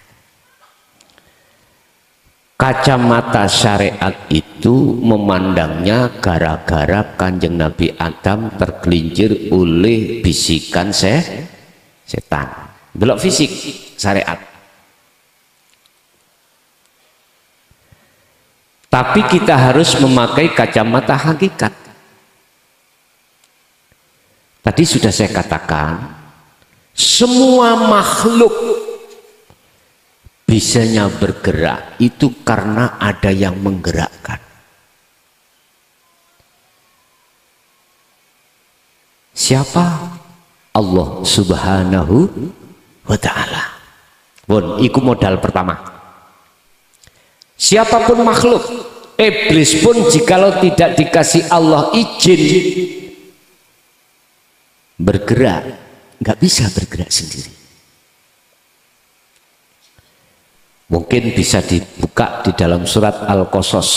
Kacamata syariat itu memandangnya gara-gara Kanjeng Nabi Adam tergelincir oleh bisikan setan. Delok fisik syariat. Tapi kita harus memakai kacamata hakikat. Tadi sudah saya katakan, semua makhluk bisanya bergerak itu karena ada yang menggerakkan. Siapa? Allah Subhanahu wa ta'ala. Bon, iku modal pertama. Siapapun makhluk, iblis pun jikalau tidak dikasih Allah izin bergerak, nggak bisa bergerak sendiri. Mungkin bisa dibuka di dalam surat Al-Qasas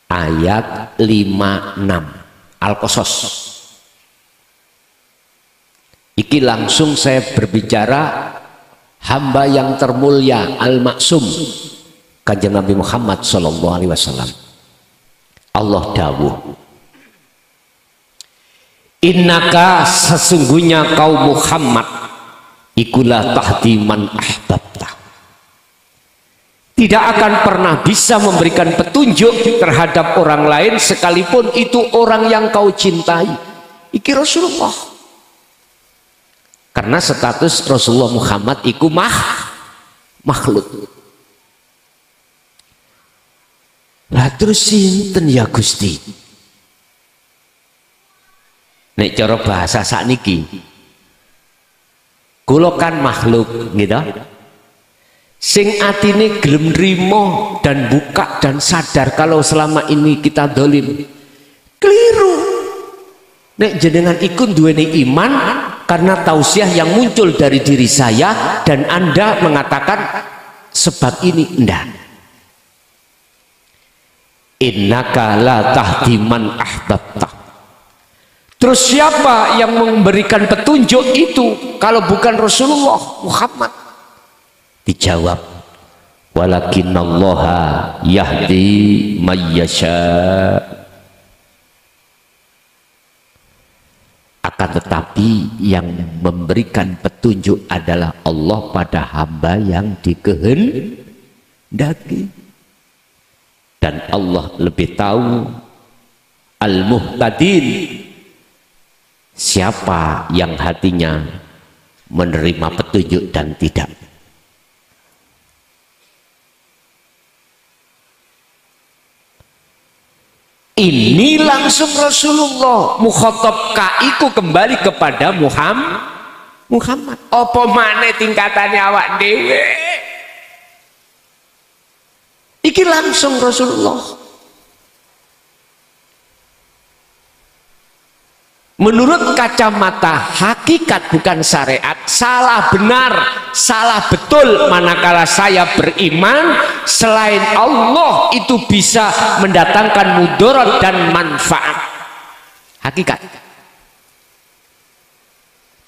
ayat 56. Al-Qasas. Iki langsung saya berbicara hamba yang termulia Al-Maksum Kanjeng Nabi Muhammad SAW. Allah dawuh, innaka sesungguhnya kau Muhammad ikulah tahdi man ahbabta, tidak akan pernah bisa memberikan petunjuk terhadap orang lain sekalipun itu orang yang kau cintai. Iki Rasulullah, karena status Rasulullah Muhammad iku makhluk. Lah terus sinten ya Gusti? Nek cara bahasa sakniki, kula kan makhluk gitu. Sing atine gelem nrimo dan buka dan sadar kalau selama ini kita dolim. Keliru. Nek jenengan iku duweni iman karena tausiah yang muncul dari diri saya dan Anda mengatakan sebab ini enggak. Innaka la tahdi man ahbabta. Terus siapa yang memberikan petunjuk itu kalau bukan Rasulullah Muhammad? Dijawab, walakinallaha yahdi may yasha. Akan tetapi yang memberikan petunjuk adalah Allah pada hamba yang dikehendaki. Dan Allah lebih tahu al-muhtadin, siapa yang hatinya menerima petunjuk dan tidak. Ini langsung Rasulullah mukhatab kaiku kembali kepada Muhammad. Apa maneh tingkatannya awak dhewe? Iki langsung Rasulullah. Menurut kacamata hakikat bukan syariat, salah benar, salah betul manakala saya beriman selain Allah itu bisa mendatangkan mudarat dan manfaat. Hakikat.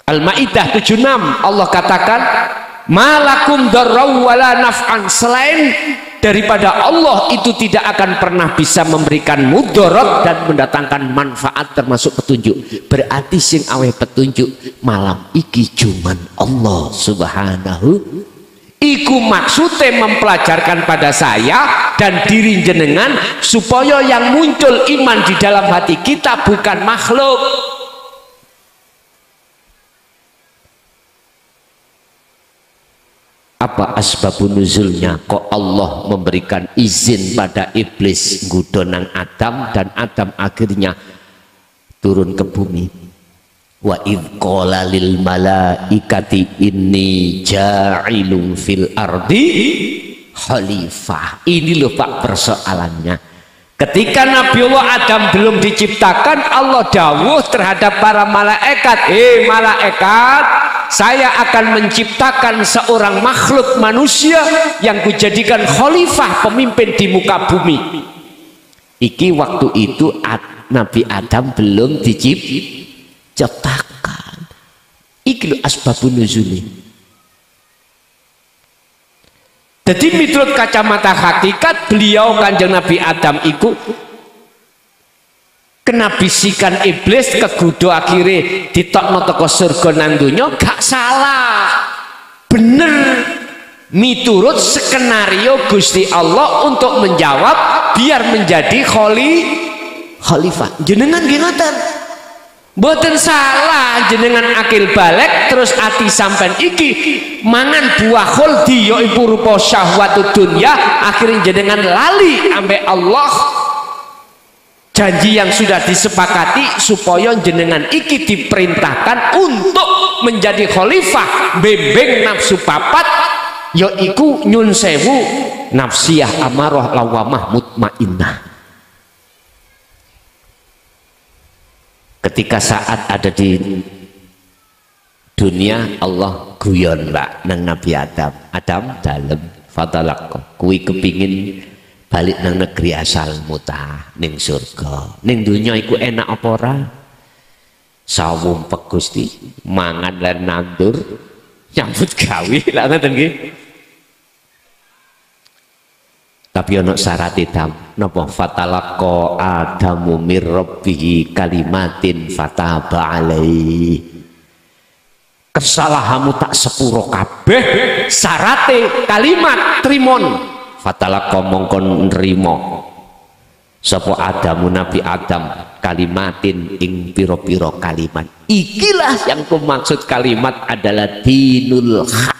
Al-Maidah 76 Allah katakan, malakum darraw wala naf'an, selain daripada Allah itu tidak akan pernah bisa memberikan mudarat dan mendatangkan manfaat termasuk petunjuk. Berarti sing aweh petunjuk malam iki cuman Allah Subhanahu. Iku maksudnya mempelajarkan pada saya dan diri jenengan supaya yang muncul iman di dalam hati kita bukan makhluk. Apa asbabun nuzulnya? Kok Allah memberikan izin pada iblis ngudonang Adam dan Adam akhirnya turun ke bumi. Wa idh qala lil malaikati inni ja'ilun fil ardi khalifah. Ini loh Pak persoalannya. Ketika Nabiullah Adam belum diciptakan, Allah dawuh terhadap para malaikat, malaikat, saya akan menciptakan seorang makhluk manusia yang kujadikan khalifah, pemimpin di muka bumi. Iki waktu itu Nabi Adam belum diciptakan. Iki lho asbabun nuzuli. Jadi menurut kacamata hakikat beliau Kanjeng Nabi Adam itu kena bisikan iblis kegudo akhirnya ditokno teko surga nang donya, gak salah, bener miturut skenario Gusti Allah untuk menjawab biar menjadi khalifah. Jenengan ginoten mboten salah, jenengan akil balik terus ati sampean iki mangan buah khuldi yaiku rupa syahwatud dunya, akhirnya jenengan lali ambek Allah janji yang sudah disepakati supaya jenengan iki diperintahkan untuk menjadi khalifah, bembeng nafsu papat yaiku nyun sewu nafsiyah amarah lawamah mutmainnah. Ketika saat ada di dunia Allah guyon Pak nang Nabi Adam dalem fatalaqqa kuwi kepingin balik nang negeri asalmu ta ning surga ning dunia iku enak apa ora sawung Gusti mangan lan nandur nyambut gawe lha ngoten nggih. Tapi ono syarat hitam napa fatalaqqa adamu mir rabbih kalimatin fataba alaihi. Kesalahanmu tak sepuro kabeh syarate kalimat trimon fatalaqqa mongkon nrimo sapa Adamu Nabi Adam kalimatin ing piro-piro kalimat. Ikilah yang kumaksud kalimat adalah dinul haq,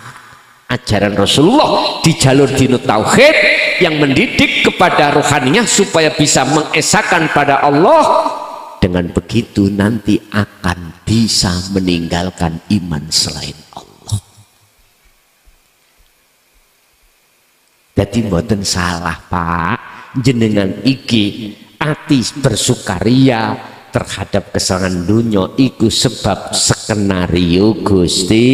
ajaran Rasulullah di jalur dinul tauhid yang mendidik kepada rohaninya supaya bisa mengesahkan pada Allah. Dengan begitu nanti akan bisa meninggalkan iman selain Allah. Jadi mboten salah Pak, jenengan iki ati bersukaria terhadap kesalahan dunia iku sebab skenario Gusti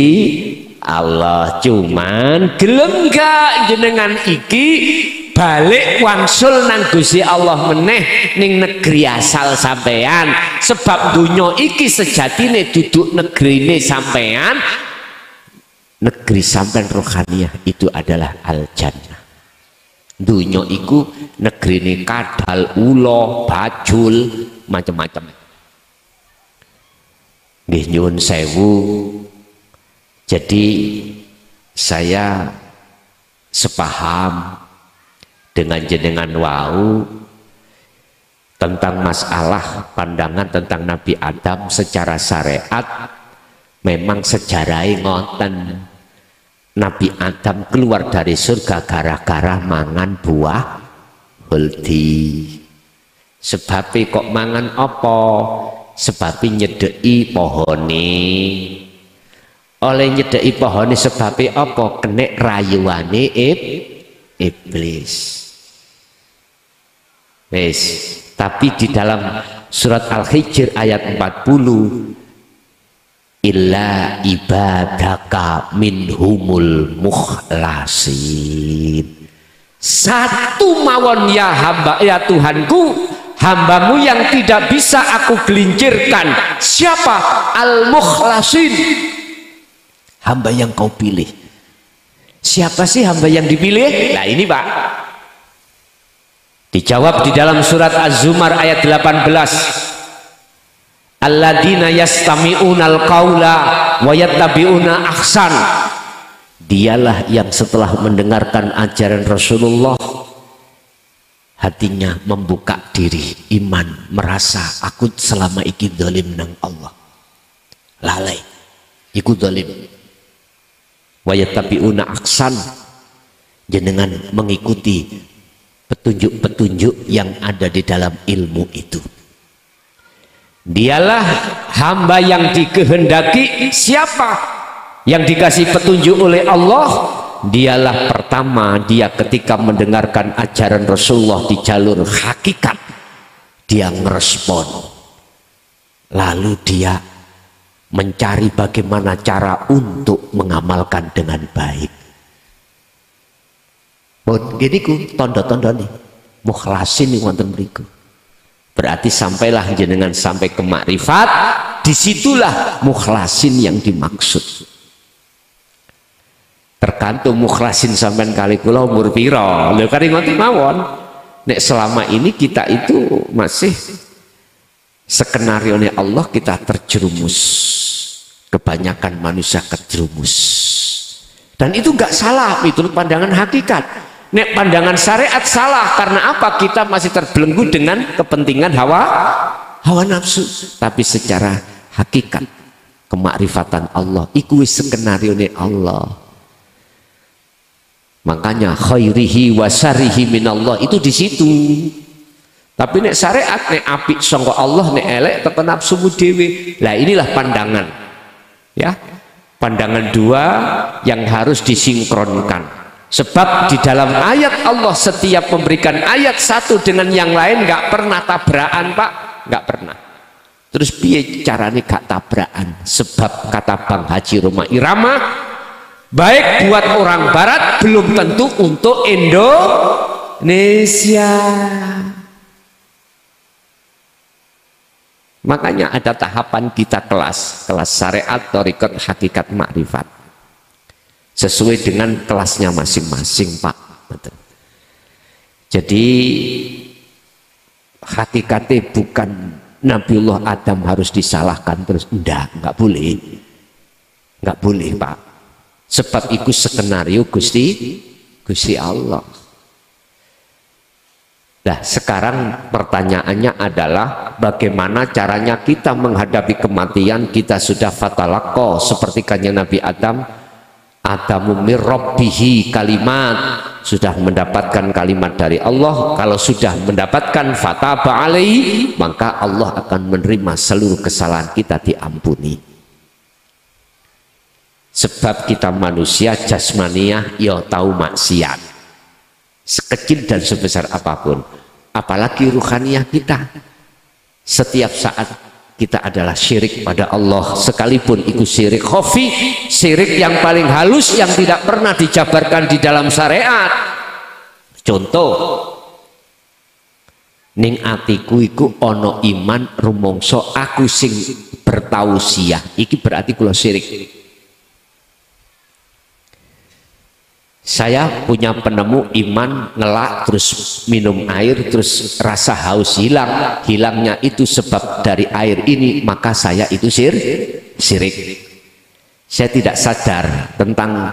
Allah. Cuman gelem gak jenengan iki balik wangsul nang Gusti Allah meneh ning negeri asal sampean, sebab dunya iki sejatine duduk negrine sampean. Negeri sampean rohaniah itu adalah al-jannah. Dunya iku negrine kadal, ula, bajul, macam-macam. Nggih nyuwun sewu. Jadi saya sepaham dengan jenengan wau tentang masalah pandangan tentang Nabi Adam secara syariat. Memang sejarahnya ngoten, Nabi Adam keluar dari surga gara-gara mangan buah khuldi. Sebabnya kok mangan apa? Sebabnya nyedeki pohone. Oleh nyedeki pohone sebabnya apa? Kenek rayuane iblis. Wes, tapi di dalam surat Al-Hijr ayat 40, illa ibadaka minhumul mukhlasin. Satu mawon ya hamba, ya Tuhanku, hambamu yang tidak bisa aku gelincirkan. Siapa? Al-mukhlasin, hamba yang kau pilih. Siapa sih hamba yang dipilih? Nah ini Pak, dijawab di dalam surat Az-Zumar ayat 18, alladzina yastami'unal qaula wa yattabi'una ahsan. Dialah yang setelah mendengarkan ajaran Rasulullah hatinya membuka diri, iman, merasa aku selama iki dolim nang Allah, lalai iku dolim. Wayatabiuna aksan, jenengan mengikuti petunjuk-petunjuk yang ada di dalam ilmu itu. Dialah hamba yang dikehendaki. Siapa yang dikasih petunjuk oleh Allah? Dialah pertama, dia ketika mendengarkan ajaran Rasulullah di jalur hakikat, dia ngerespon, lalu dia mencari bagaimana cara untuk mengamalkan dengan baik. Gini ku tondo-tondo nih, mukhlasin nih wonten mriku. Berarti sampailah jenengan sampai ke makrifat, disitulah mukhlasin yang dimaksud. Tergantung mukhlasin sampean kali kula umur pira. Lho kari ngoten mawon. Nek selama ini kita itu masih skenario Allah, kita terjerumus. Kebanyakan manusia terjerumus. Dan itu enggak salah, itu pandangan hakikat. Nek pandangan syariat salah, karena apa? Kita masih terbelenggu dengan kepentingan hawa nafsu. Tapi secara hakikat kemakrifatan Allah iku wis skenario Allah. Makanya khairihi wa syarrihi minallah itu di situ. Tapi nek syariat, nek apik sangka Allah, nek elek teko nafsumu dhewe. Lah inilah pandangan. Ya. Pandangan dua yang harus disinkronkan. Sebab di dalam ayat Allah setiap memberikan ayat satu dengan yang lain nggak pernah tabrakan, Pak, nggak pernah. Terus piye carane gak tabrakan? Sebab kata Bang Haji Roma Irama, baik buat orang barat belum tentu untuk Indonesia. Makanya ada tahapan kita kelas syariat, thariqat, hakikat, makrifat. Sesuai dengan kelasnya masing-masing, Pak. Jadi hakikatnya bukan Nabiullah Adam harus disalahkan terus. Enggak boleh. Enggak boleh, Pak. Sebab itu skenario Gusti Allah. Nah, sekarang pertanyaannya adalah bagaimana caranya kita menghadapi kematian. Kita sudah fatalaqo seperti kanjeng Nabi Adamu mir rabbihi kalimat, sudah mendapatkan kalimat dari Allah. Kalau sudah mendapatkan fataba alaihi, maka Allah akan menerima seluruh kesalahan kita diampuni. Sebab kita manusia jasmaniah ya tahu maksiat sekecil dan sebesar apapun, apalagi ruhaniah kita. Setiap saat kita adalah syirik pada Allah, sekalipun itu syirik khafi, syirik yang paling halus yang tidak pernah dijabarkan di dalam syariat. Contoh, ning atiku iku ono iman rumongso aku sing bertausiah, iki berarti kula syirik. Saya punya penemu iman ngelak terus minum air terus rasa haus hilang, hilangnya itu sebab dari air ini, maka saya itu syirik. Saya tidak sadar tentang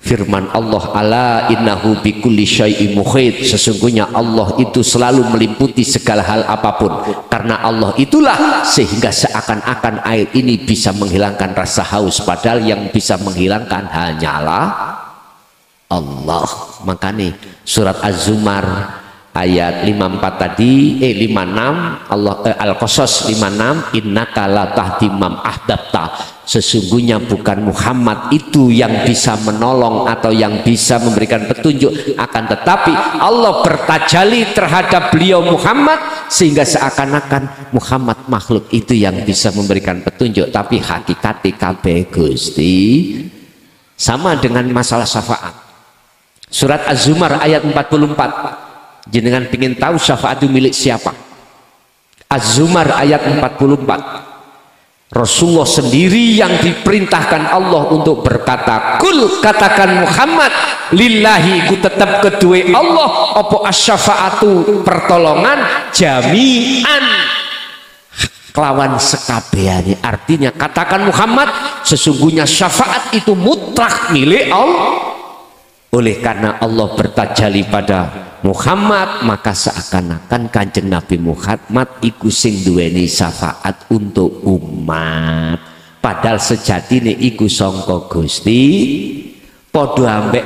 firman Allah, ala innahu bikulli syai'in muhit, sesungguhnya Allah itu selalu meliputi segala hal apapun. Karena Allah itulah sehingga seakan-akan air ini bisa menghilangkan rasa haus, padahal yang bisa menghilangkan hanyalah Allah. Makanya surat Az-Zumar ayat 54 tadi 56 Allah Al-Qasas 56, innaka la tahdi man ahbabta, sesungguhnya bukan Muhammad itu yang bisa menolong atau yang bisa memberikan petunjuk, akan tetapi Allah bertajali terhadap beliau Muhammad sehingga seakan-akan Muhammad makhluk itu yang bisa memberikan petunjuk, tapi hakikatnya kabeh Gusti. Sama dengan masalah syafaat. Surat Az-Zumar ayat 44. Jenengan ingin tahu syafaat itu milik siapa? Az-Zumar ayat 44. Rasulullah sendiri yang diperintahkan Allah untuk berkata, kul, katakan Muhammad, lillahi ku tetap kedua Allah, apa asyafaatu pertolongan, jami'an kelawan sekabehane. Artinya katakan Muhammad, sesungguhnya syafaat itu mutlak milik Allah. Oleh karena Allah bertajalli pada Muhammad, maka seakan-akan Kanjeng Nabi Muhammad iku sing duweni syafaat untuk umat. Padahal sejatine iku sangka Gusti, padha ambek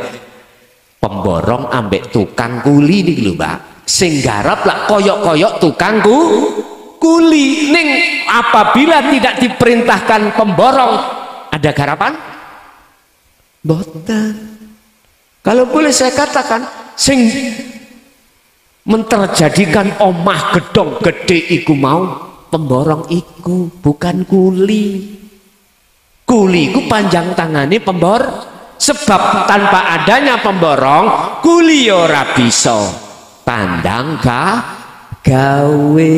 pemborong ambek tukang kuli niki lho, Pak. Sing garap lah koyok-koyok tukang kuli. Ning apabila tidak diperintahkan pemborong, ada garapan? Boten. Kalau boleh saya katakan, sing menterjadikan omah gedong gede iku mau pemborong iku, bukan kuli. Kuli iku panjang tangane pembor, sebab tanpa adanya pemborong kuli ora bisa tandang gawe.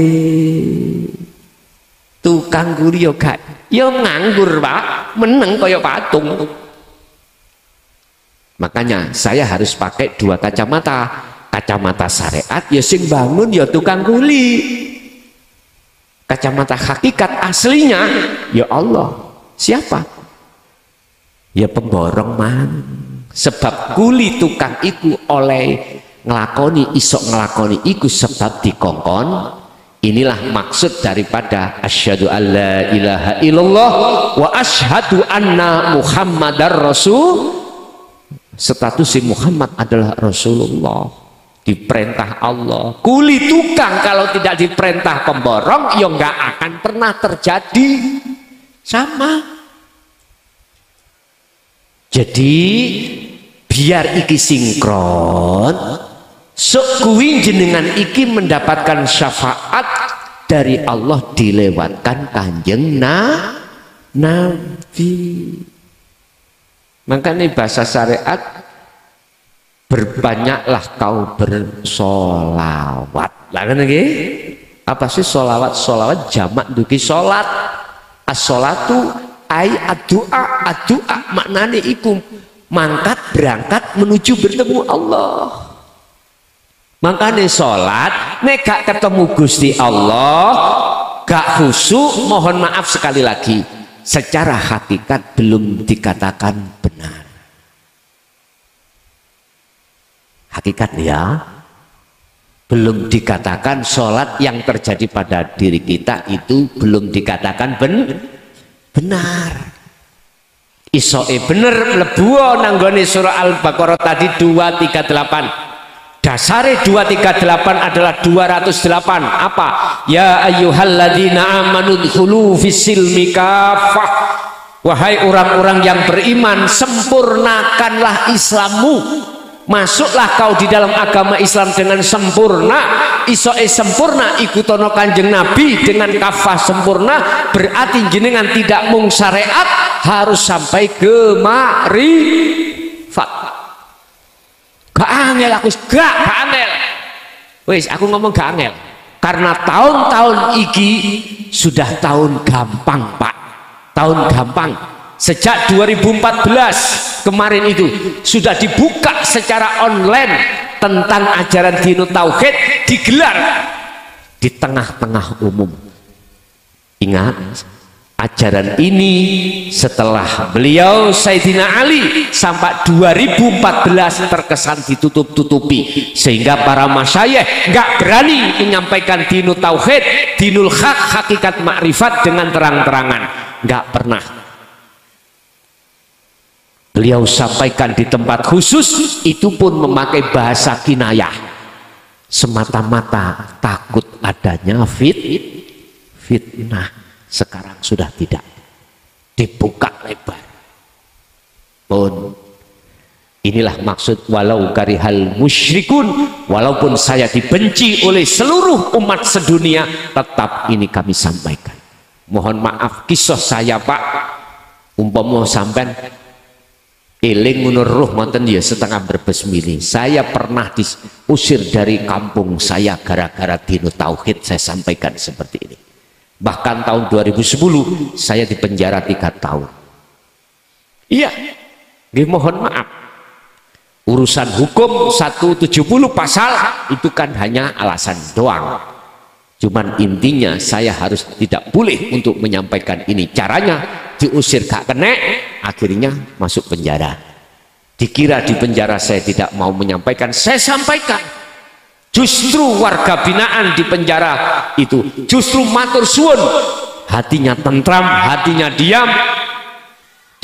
Tukang kuli yo gak yo nganggur, Pak, meneng kaya patung. Makanya saya harus pakai dua kacamata. Kacamata syariat ya sing bangun ya tukang kuli. Kacamata hakikat aslinya ya Allah. Siapa? Ya pemborong man. Sebab kuli tukang iku oleh ngelakoni isok ngelakoni iku sebab dikongkon. Inilah maksud daripada asyhadu alla ilaha illallah wa asyhadu anna muhammadar rasul. Status si Muhammad adalah Rasulullah, diperintah Allah. Kuli tukang kalau tidak diperintah pemborong ya nggak akan pernah terjadi. Sama. Jadi biar iki sinkron, sok kuwi jenengan iki mendapatkan syafaat dari Allah dilewatkan Kanjeng Nabi. Makanya bahasa syariat, berbanyaklah kau bersolawat. Lah kan iki? Apa sih solawat? Solawat jamak duki solat. As-solatu ai ad-du'a. Ad-du'a maknane iku mangkat berangkat menuju bertemu Allah. Makanya solat nek gak ketemu Gusti Allah, gak khusyuk, mohon maaf sekali lagi, secara hakikat belum dikatakan benar. Hakikat ya, belum dikatakan sholat yang terjadi pada diri kita itu belum dikatakan benar. Isoe bener mlebu nanggone surah Al-Baqarah tadi 238. Dasare 238 adalah 208. Apa? Ya ayyuhalladzina amanu dkhulu fis-silmi kafah. Wahai orang-orang yang beriman, sempurnakanlah Islammu. Masuklah kau di dalam agama Islam dengan sempurna. Isoe sempurna ikutono Kanjeng Nabi dengan kafah sempurna, berarti jenengan tidak mung syariat, harus sampai ke ma'rifat. Gak angel aku, gak angel. Wis aku ngomong gak angel karena tahun-tahun iki sudah tahun gampang, Pak. Tahun gampang. Sejak 2014 kemarin itu sudah dibuka secara online tentang ajaran Dinut Tauhid, digelar di tengah-tengah umum. Ingat, ajaran ini setelah beliau Sayyidina Ali sampai 2014 terkesan ditutup-tutupi, sehingga para masyayikh nggak berani menyampaikan Dinut Tauhid, Dinul Haq, hakikat makrifat dengan terang-terangan, nggak pernah. Beliau sampaikan di tempat khusus, itu pun memakai bahasa kinayah, semata-mata takut adanya fitnah. Sekarang sudah tidak, dibuka lebar. Pun inilah maksud walau karihal musyrikun, walaupun saya dibenci oleh seluruh umat sedunia, tetap ini kami sampaikan. Mohon maaf kisah saya, Pak, umpama sampean eling menurut manten ya setengah berbes mili. Saya pernah diusir dari kampung saya gara-gara Dinut Tauhid, saya sampaikan seperti ini. Bahkan tahun 2010 saya dipenjara 3 tahun. Iya, mohon maaf. Urusan hukum 170 pasal itu kan hanya alasan doang. Cuman intinya saya harus tidak boleh untuk menyampaikan ini. Caranya diusir gak kena, akhirnya masuk penjara. Dikira di penjara saya tidak mau menyampaikan, saya sampaikan. Justru warga binaan di penjara itu justru matur suwun, hatinya tentram, hatinya diam.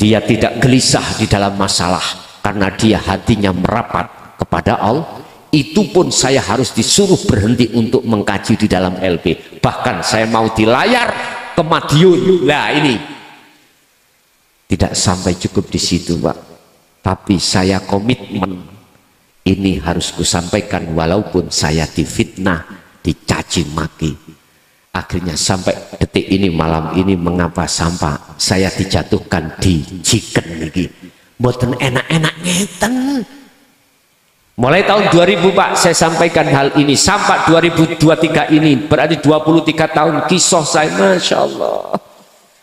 Dia tidak gelisah di dalam masalah karena dia hatinya merapat kepada Allah. Itu pun saya harus disuruh berhenti untuk mengkaji di dalam LP. Bahkan saya mau di layar ke Madiun. Nah ini tidak sampai cukup di situ, Pak. Tapi saya komitmen ini harus kusampaikan walaupun saya difitnah, dicaci maki. Akhirnya sampai detik ini, malam ini, mengapa sampai saya dijatuhkan di chicken ini. Mboten enak-enak ngeten. Mulai tahun 2000 Pak saya sampaikan hal ini sampai 2023 ini berarti 23 tahun kisah saya, Masya Allah.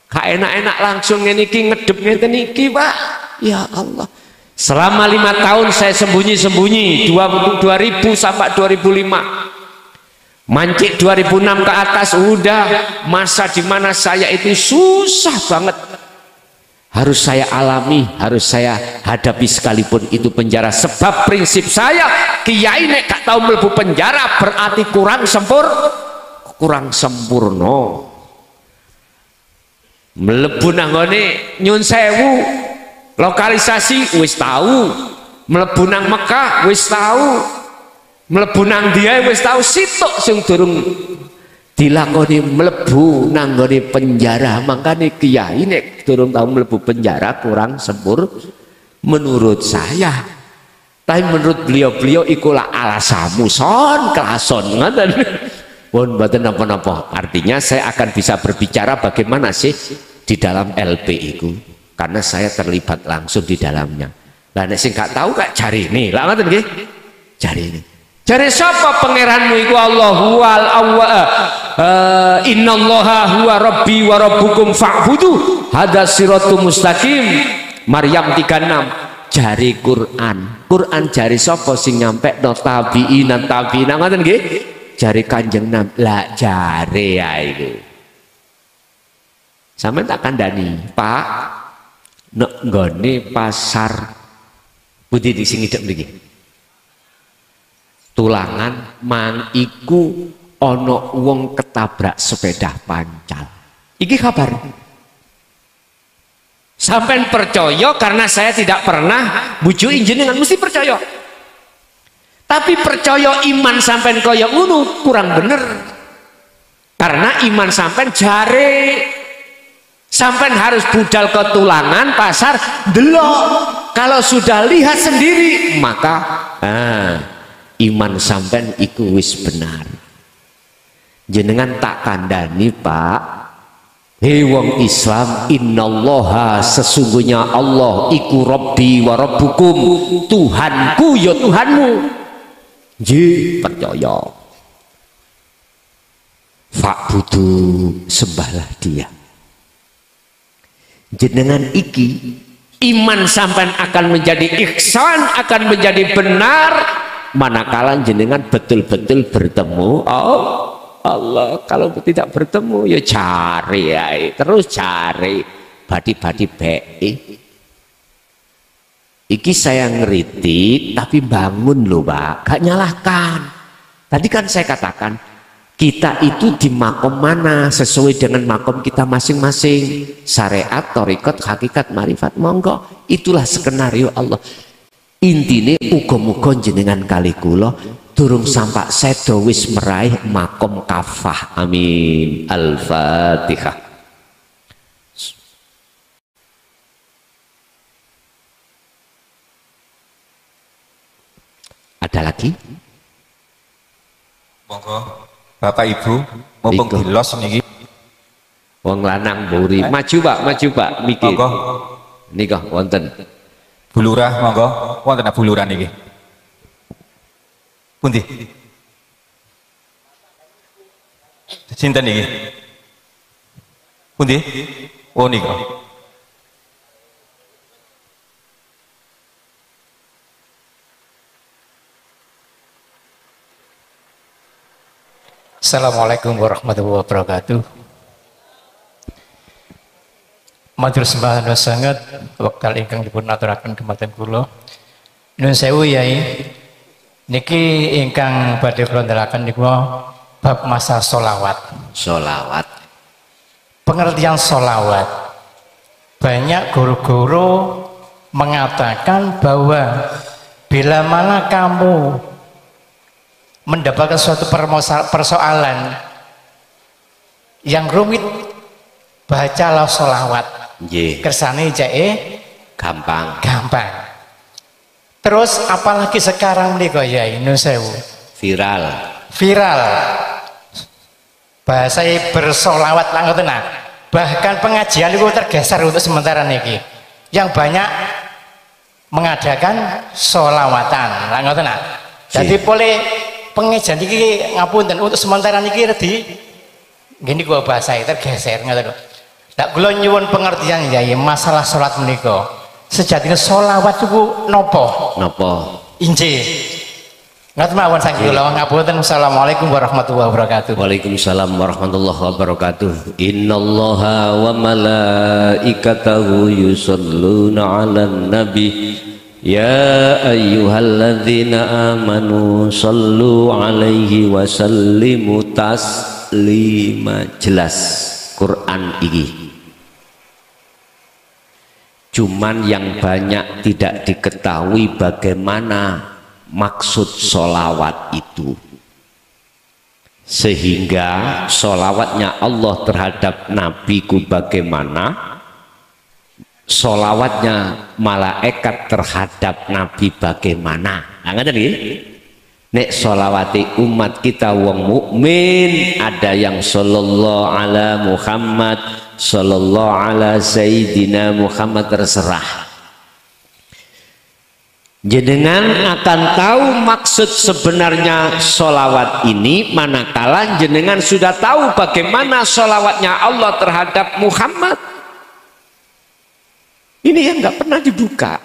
Gak enak-enak langsung ini ngedep ngeten iki Pak. Ya Allah. Selama 5 tahun saya sembunyi-sembunyi 2000 sampai 2005. Mancik 2006 ke atas udah masa dimana saya itu susah banget. Harus saya alami, harus saya hadapi sekalipun itu penjara. Sebab prinsip saya, kiai nek gak tahu mlebu penjara berarti kurang sempurna. Mlebu nanggone nyun sewu, lokalisasi wis tahu. Mlebu nang Mekah wis tahu. Mlebu nang dia wis tahu, sitok sing durung dilakoni mlebu nanggone penjara. Makanya kiai nek durung tahu mlebu penjara kurang sempurna menurut saya. Tapi menurut beliau-beliau ikulah alasamu son kelason ngoten. Pun mboten napa-napa. Artinya saya akan bisa berbicara bagaimana sih di dalam LP itu karena saya terlibat langsung di dalamnya. Lah nek sing gak tahu kak cari ini. Lah ngoten nggih. Cari ini. Cari siapa pangeranmu iku Allahu wal innallaha huwa rabbi wa rabbukum fa'budu hadza siratul mustaqim. Maryam 36. Jari Quran jari sapa sing nyampe no tabi'ina ngoten nggih. Jari Kanjeng Nabi. Lah jare ya iku. Sampeyan tak kandhani, Pak. Nek nggone pasar pundi di sing idep mriki. Tulangan mang iku ono wong ketabrak sepeda pancal. Iki kabar. Sampai percaya karena saya tidak pernah bujuki jenengan mesti percaya. Tapi percaya iman sampai kaya ngono kurang bener. Karena iman sampai jare sampai harus budal ke tulangan pasar delok. Kalau sudah lihat sendiri maka iman sampean iku wis benar. Jenengan tak kandani Pak. Hei wong Islam, innallaha sesungguhnya Allah iku Rabbi wa Rabbukum, Tuhanku ya Tuhanmu. Ji percaya. Fa'budu sembahlah dia. Jenengan iki iman sampean akan menjadi ihsan, akan menjadi benar manakala jenengan betul-betul bertemu Allah. Kalau tidak bertemu ya cari ya, terus cari badi-badi BI. Iki saya ngeritik tapi bangun loh Pak, gak nyalahkan. Tadi kan saya katakan kita itu di makom mana sesuai dengan makom kita masing-masing. Syariat, thariqat, hakikat, marifat, monggo. Itulah skenario Allah. Intine uga-uga jenengan kali kula durung sampak sedo wis meraih makom kafah. Amin. Al-Fatihah. Ada lagi? Monggo Bapak Ibu mumpung dilos niki. Wong lanang mburi. Maju Pak, maju Pak. Mikir. Monggo. Nika wonten. Bu Lurah monggo, wonten Bu Lurah niki. Pundi? Sinten niki? Pundi? Oh nika. Assalamualaikum warahmatullahi wabarakatuh. Matur sembah sangat wekdal ingkang dipun aturaken dumateng kula. Nuwun sewu Yai. Niki ingkang badhe kula ndelaken niku bab masa sholawat. Sholawat. Pengertian sholawat. Banyak guru-guru mengatakan bahwa bila mana kamu mendapatkan suatu persoalan yang rumit, bacalah sholawat. Kersane jae gampang. Terus apalagi sekarang nih kok ya ini sewu Viral. Bahasa bersolawat lah ngoten nah. Bahkan pengajian itu tergeser untuk sementara niki. Yang banyak mengadakan sholawatan lah ngoten nah. Jadi boleh pengajian niki ngapunten untuk sementara niki redi gini gua bahasa tergeser ngoten. Tak kula nyuwun pengertian ya masalah salat menika. Sejatinya sholawat itu nopo? Injih. Ngat mawon saking kula ngapunten. Assalamualaikum warahmatullahi wabarakatuh. Waalaikumsalam warahmatullahi wabarakatuh. Innallaha wa malaikatahu yusholluna 'alan nabi. Ya ayyuhalladzina amanu shallu 'alaihi wa sallimu taslima. Jelas Quran iki. Cuman yang banyak tidak diketahui bagaimana maksud sholawat itu, sehingga sholawatnya Allah terhadap nabiku bagaimana, sholawatnya malaikat terhadap nabi bagaimana. Nah, ngerti nggih? Nek sholawati umat kita wong mukmin ada yang sallallahu ala Muhammad, sallallahu ala Sayyidina Muhammad, terserah. Jenengan akan tahu maksud sebenarnya sholawat ini manakala jenengan sudah tahu bagaimana sholawatnya Allah terhadap Muhammad. Ini yang nggak pernah dibuka.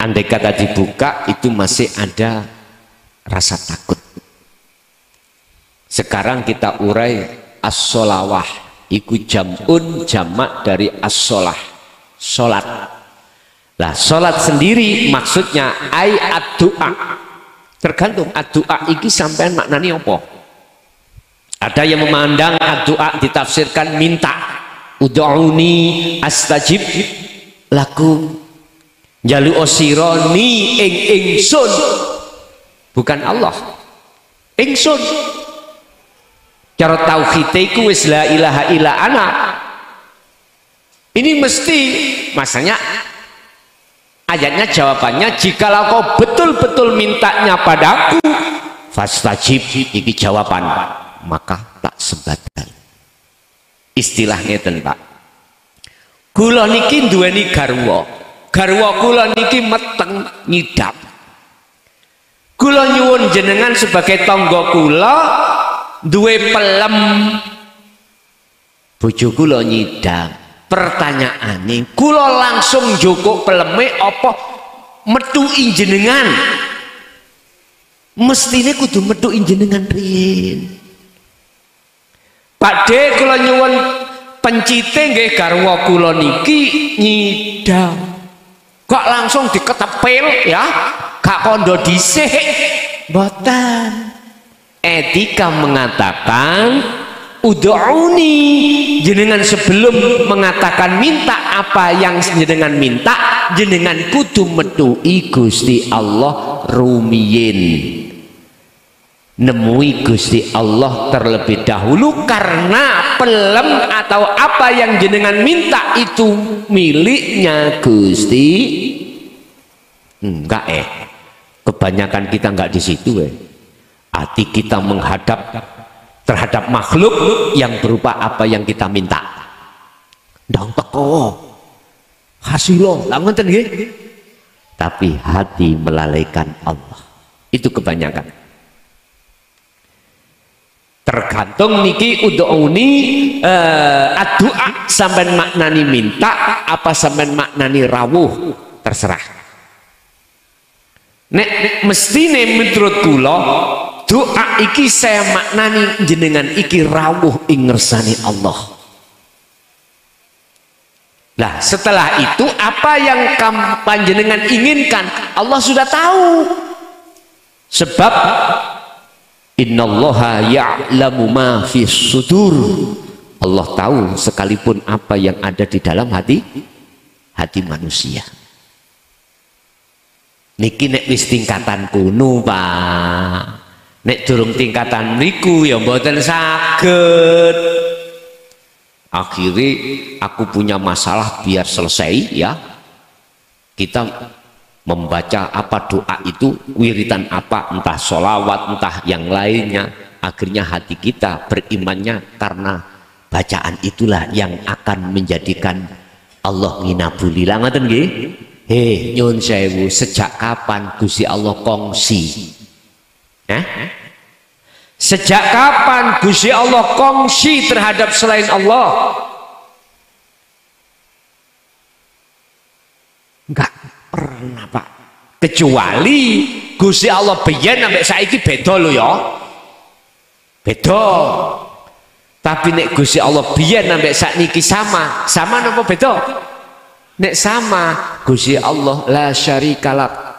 Andai kata dibuka itu masih ada rasa takut. Sekarang kita urai as-sholawah, iku jam'un, jamak dari as-sholah, sholat. Lah sholat sendiri maksudnya ad-du'a. Tergantung ad-du'a iki sampean maknani apa. Ada yang memandang ad-du'a ditafsirkan minta, ud'uni astajib lakum, jalu osironi ingsun, bukan Allah, ingsun. Cara tauhid iku wis la ilaha illa ana. Ini mesti masanya ayatnya jawabannya, jikalau kau betul-betul mintanya padaku, fastajib, iki jawaban, maka tak sebadan. Istilahnya Pak, kula niki duweni garwa kula niki meteng nyidap. Kula nyuwun jenengan sebagai tangga kula duwe pelem, bojo kula nyidap. Pertanyaane, kula langsung joko peleme apa metuki jenengan? Mestine kudu metuki jenengan riyin. Pakde kula nyuwun pencite nggih garwa kula niki nyidam. Kok langsung diketepil ya? Gak kondo dhisik. Mboten. Etika mengatakan ud'uni, jenengan sebelum mengatakan minta apa yang jenengan minta, jenengan kudu metuki Gusti Allah rumiyin, nemui Gusti Allah terlebih dahulu, karena pelem atau apa yang jenengan minta itu miliknya Gusti. Enggak kebanyakan kita enggak di situ hati kita menghadap terhadap makhluk yang berupa apa yang kita minta. Ndang teko hasilo lah ngoten nggih. Tapi hati melalaikan Allah. Itu kebanyakan. Tergantung niki ud'uni ad-du'a sampean maknani minta apa sampean maknani rawuh, terserah. Nek mestine menurut kula doa iki saya maknani jenengan iki rawuh ing ngersani Allah. Nah setelah itu apa yang panjenengan inginkan Allah sudah tahu, sebab innallaha ya'lamu ma fis sudur. Allah tahu sekalipun apa yang ada di dalam hati manusia. Niki nek wis tingkatan kuno Pak, nek durung tingkatan niku ya mboten saged. Akhirnya aku punya masalah biar selesai ya, kita membaca apa doa itu, wiritan apa, entah sholawat entah yang lainnya, akhirnya hati kita berimannya karena bacaan itulah yang akan menjadikan Allah nginabuli. Lah ngoten nggih. Nyun sewu, sejak kapan Gusti Allah kongsi? Sejak kapan Gusti Allah kongsi terhadap selain Allah? Enggak pernah Pak, kecuali Gusti Allah biyen sampai saiki beda lho ya, beda. Tapi nek Gusti Allah biyen sampai sakniki sama napa beda? Nek sama, Gusti Allah la syarikalah,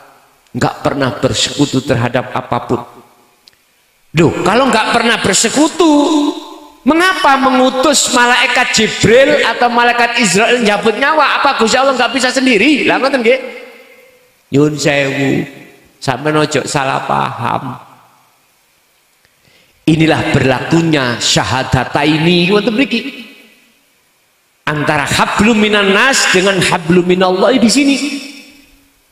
enggak pernah bersekutu terhadap apapun. Duh, kalau nggak pernah bersekutu, mengapa mengutus malaikat Jibril atau malaikat Israel njabut nyawa? Apa Gusti Allah nggak bisa sendiri? Lah ngoten nggih. Nyun sewu, sampeyan ojo salah paham. Inilah berlakunya syahadataini ngoten mriki. Antara hablum minan nas dengan hablum minallah di sini.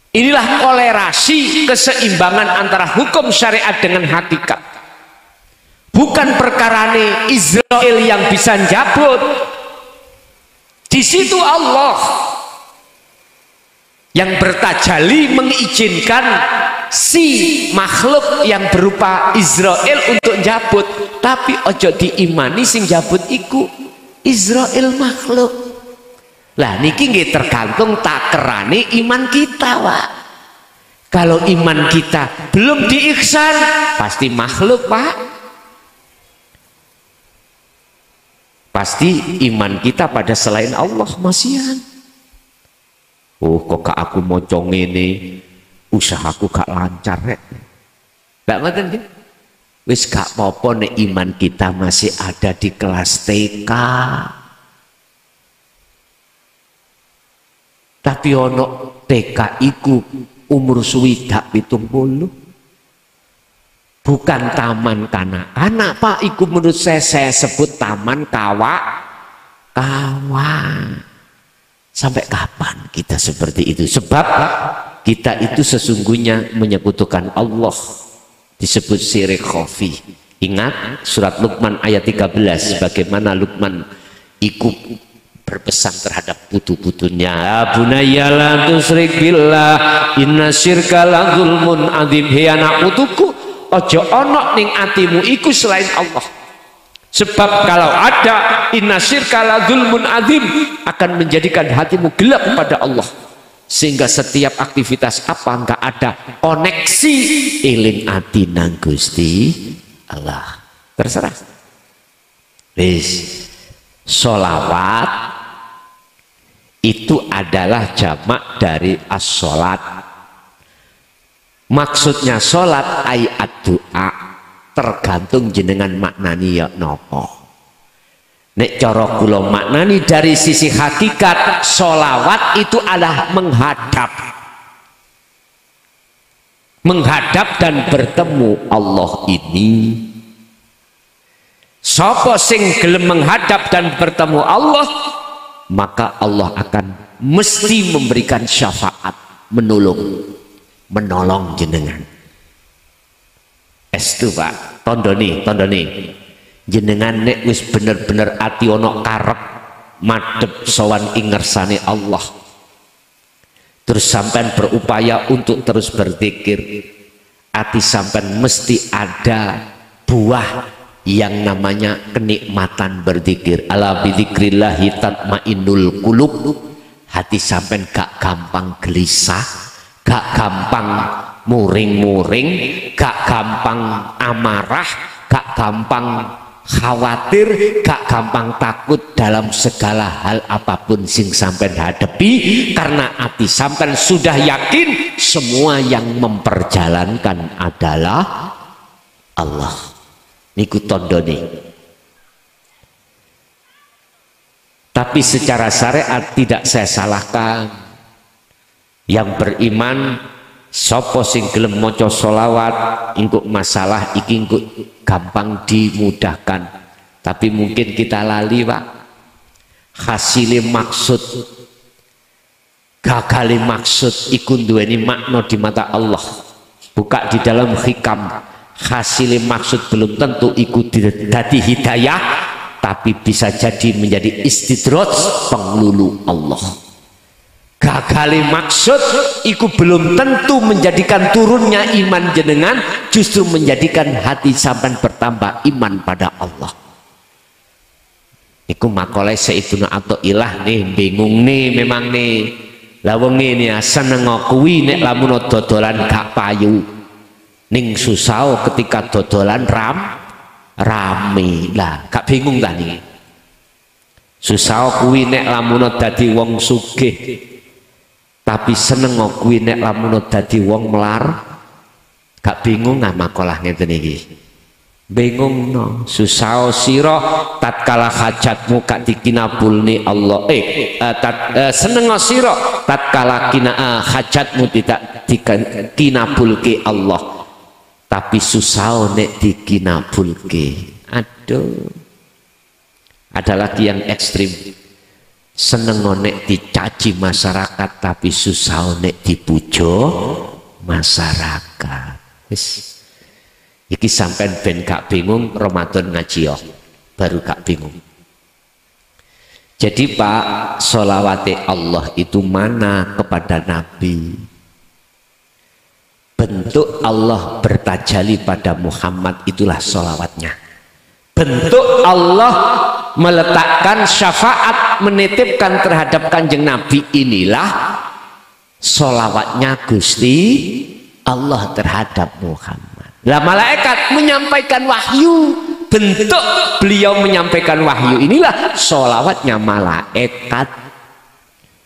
Inilah kolerasi keseimbangan antara hukum syariat dengan hakikat. Bukan perkarane Israel yang bisa njabut. Di situ Allah yang bertajali mengizinkan si makhluk yang berupa Israel untuk njabut, tapi ojo diimani sing njabut iku Israel makhluk. Lah niki nggih tergantung takerane iman kita, Pak. Kalau iman kita belum diihsan, pasti makhluk, Pak. Pasti iman kita pada selain Allah masihan. Oh kok gak aku mocong ini, usahaku gak lancar rek. Gak ngoten kan? Wis gak apa-apa nek iman kita masih ada di kelas TK. Tapi ono TK iku umur swidak 70. Bukan taman kanak-kanak Pak, iku menurut saya sebut taman kawan. Sampai kapan kita seperti itu? Sebab kita itu sesungguhnya menyekutukan Allah, disebut syirik khafi. Ingat surat Luqman ayat 13, bagaimana Luqman ikut berpesan terhadap putu-putunya. Bunayya la tusyrik billah inna syirka la dzulmun adzim. Hei anak putuku, ojo ono ning atimu iku selain Allah. Sebab kalau ada inna syirka la dzulmun adzim, akan menjadikan hatimu gelap kepada Allah. Sehingga setiap aktivitas apa enggak ada koneksi eling ati nang Gusti Allah. Terserah. Wis, sholawat itu adalah jamak dari as-sholat. Maksudnya sholat ayat doa, tergantung jenengan maknani ya nopo. Nek cara kula maknani dari sisi hakikat, sholawat itu adalah menghadap dan bertemu Allah ini. Sapa sing gelem menghadap dan bertemu Allah, maka Allah akan mesti memberikan syafaat, menolong jenengan. Estu Pak, tondoni jenengan nek wis bener-bener ati ono karep madhep sowan ing ngersane Allah, terus sampean berupaya untuk terus berzikir, ati sampean mesti ada buah yang namanya kenikmatan berzikir. Ala bidzikrillahi tatmainnul qulub. Hati sampean gak gampang gelisah, gak gampang muring-muring, gak gampang amarah, gak gampang khawatir, gak gampang takut dalam segala hal apapun sing sampean hadapi, karena hati sampean sudah yakin semua yang memperjalankan adalah Allah. Niku tandane. Tapi secara syariat tidak saya salahkan. Yang beriman sapa sing gelem maca selawat engko masalah iki engko gampang dimudahkan. Tapi mungkin kita lali, Pak. Hasile maksud gagale maksud iku duweni makna di mata Allah. Buka di dalam hikam. Hasile maksud belum tentu iku dadi hidayah, tapi bisa jadi menjadi istidraj penglulu Allah. Gagale maksud iku belum tentu menjadikan turunnya iman jenengan, justru menjadikan hati sampean bertambah iman pada Allah. Iku makalah Sayyidina Athaillah nih, bingung nih memang nih. Lah wong ngene seneng kuwi nek lamun dodolan gak payu. Ning susah ketika dodolan rame. Lah gak bingung ta niki. Susah kuwi nek lamun dadi wong sugih. Tapi seneng kuwi nek lamun dadi wong melar, gak bingung nggak makalah ngeten iki. Bingung no, susah sira tatkala hajatmu gak dikinabulni Allah. Seneng sira tatkala hajatmu tidak dikinabulke Allah. Tapi susah nek dikinabulke. Aduh. Ada lagi yang ekstrim. Seneng nek dicaci masyarakat, tapi susah nek dipujo masyarakat. Wis iki sampean ben gak bingung Ramadan ngaji yo, baru gak bingung. Jadi Pak, sholawate Allah itu mana kepada Nabi? Bentuk Allah bertajali pada Muhammad itulah sholawatnya. Bentuk Allah meletakkan syafaat, menitipkan terhadap kanjeng Nabi, inilah sholawatnya Gusti Allah terhadap Muhammad. Lah malaikat menyampaikan wahyu, bentuk beliau menyampaikan wahyu inilah sholawatnya malaikat.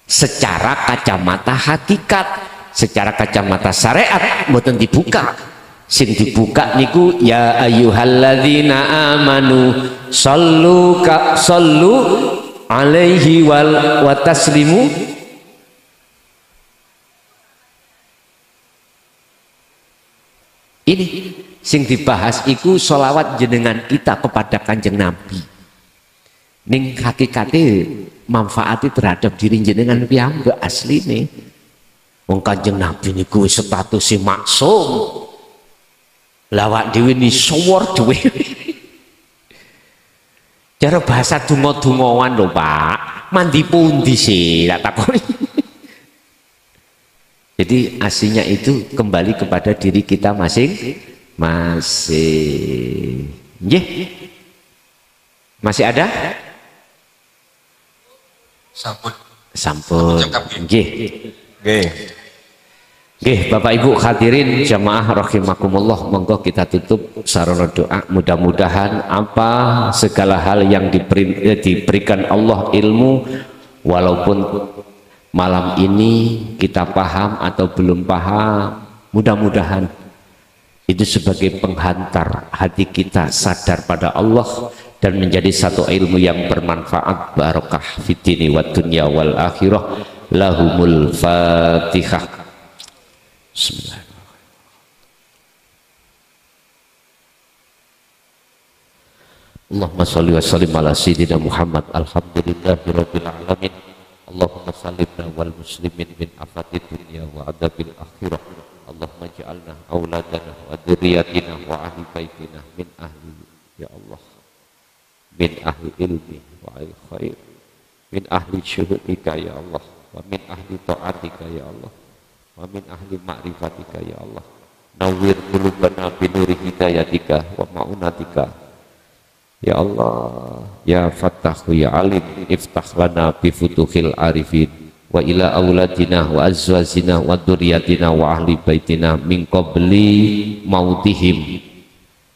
Secara kacamata hakikat, secara kacamata syariat mboten dibuka. Sing dibuka niku ya ayyuhalladzina amanu sallu alaihi wa taslimu. Ini sing dibahas iku sholawat jenengan kita kepada kanjeng Nabi. Ning hakikate manfaati terhadap diri jenengan piyambak asline. Wong kanjeng Nabi niku statusé maksum. Lawak dhewe ni sowor dhewe. Cara bahasa donga-dongoan lho, Pak. Mandi pundi sih tak takoni. Jadi aslinya itu kembali kepada diri kita masing-masing. Nggih. Masih ada? Sampun. Nggih. Nggih. Oke, Bapak Ibu hadirin jamaah rahimakumullah, monggo kita tutup sarana doa. Mudah-mudahan apa segala hal yang diberikan Allah ilmu, walaupun malam ini kita paham atau belum paham, mudah-mudahan itu sebagai penghantar hati kita sadar pada Allah dan menjadi satu ilmu yang bermanfaat. Barokah fitini wa dunya wal akhirah. Lahumul Fatihah. Bismillahirrahmanirrahim. Allahumma sholli wa sallim ala sayyidina Muhammad. Alhamdulillahirabbil alamin. Allahumma sallimna wal muslimin min afati dunya wa adabil akhirah. Allahumma ja'alna auladana wa dzurriyyatina wa ahli baitina min ahli, ya Allah, min ahli ilmi wa ahli khair, min ahli syuhudika ya Allah, wa min ahli ta'atika ya Allah, wa min ahli ma'rifatika ya Allah. Nawwir qulubana bi nuri hidayatika wa ma'unatika ya Allah, ya Fattahu ya Alim, iftah lana bi futuhil arifin wa ila auladina wa azwajina wa dzurriyyatina wa ahli baitina min qabli mautihim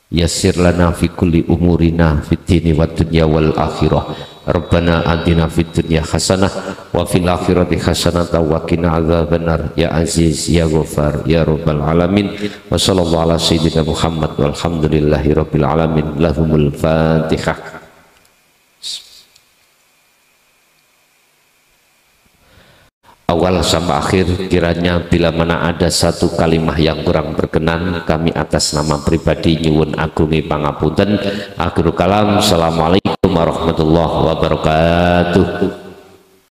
yassir lana fi kulli umurina fid dini wad dunya wal akhirah. Rabbana atina fid dunya hasanah wa fil akhirati hasanah wa qina adzabannar ya aziz ya ghafar ya rabbal alamin. Wa sallallahu ala sayyidina Muhammad walhamdulillahi rabbil alamin. Lahumul fatihah. Awal sampai akhir, kiranya bila mana ada satu kalimah yang kurang berkenan, kami atas nama pribadi nyuwun agungi pangapunten. Akhirul kalam, assalamualaikum warahmatullahi wabarakatuh.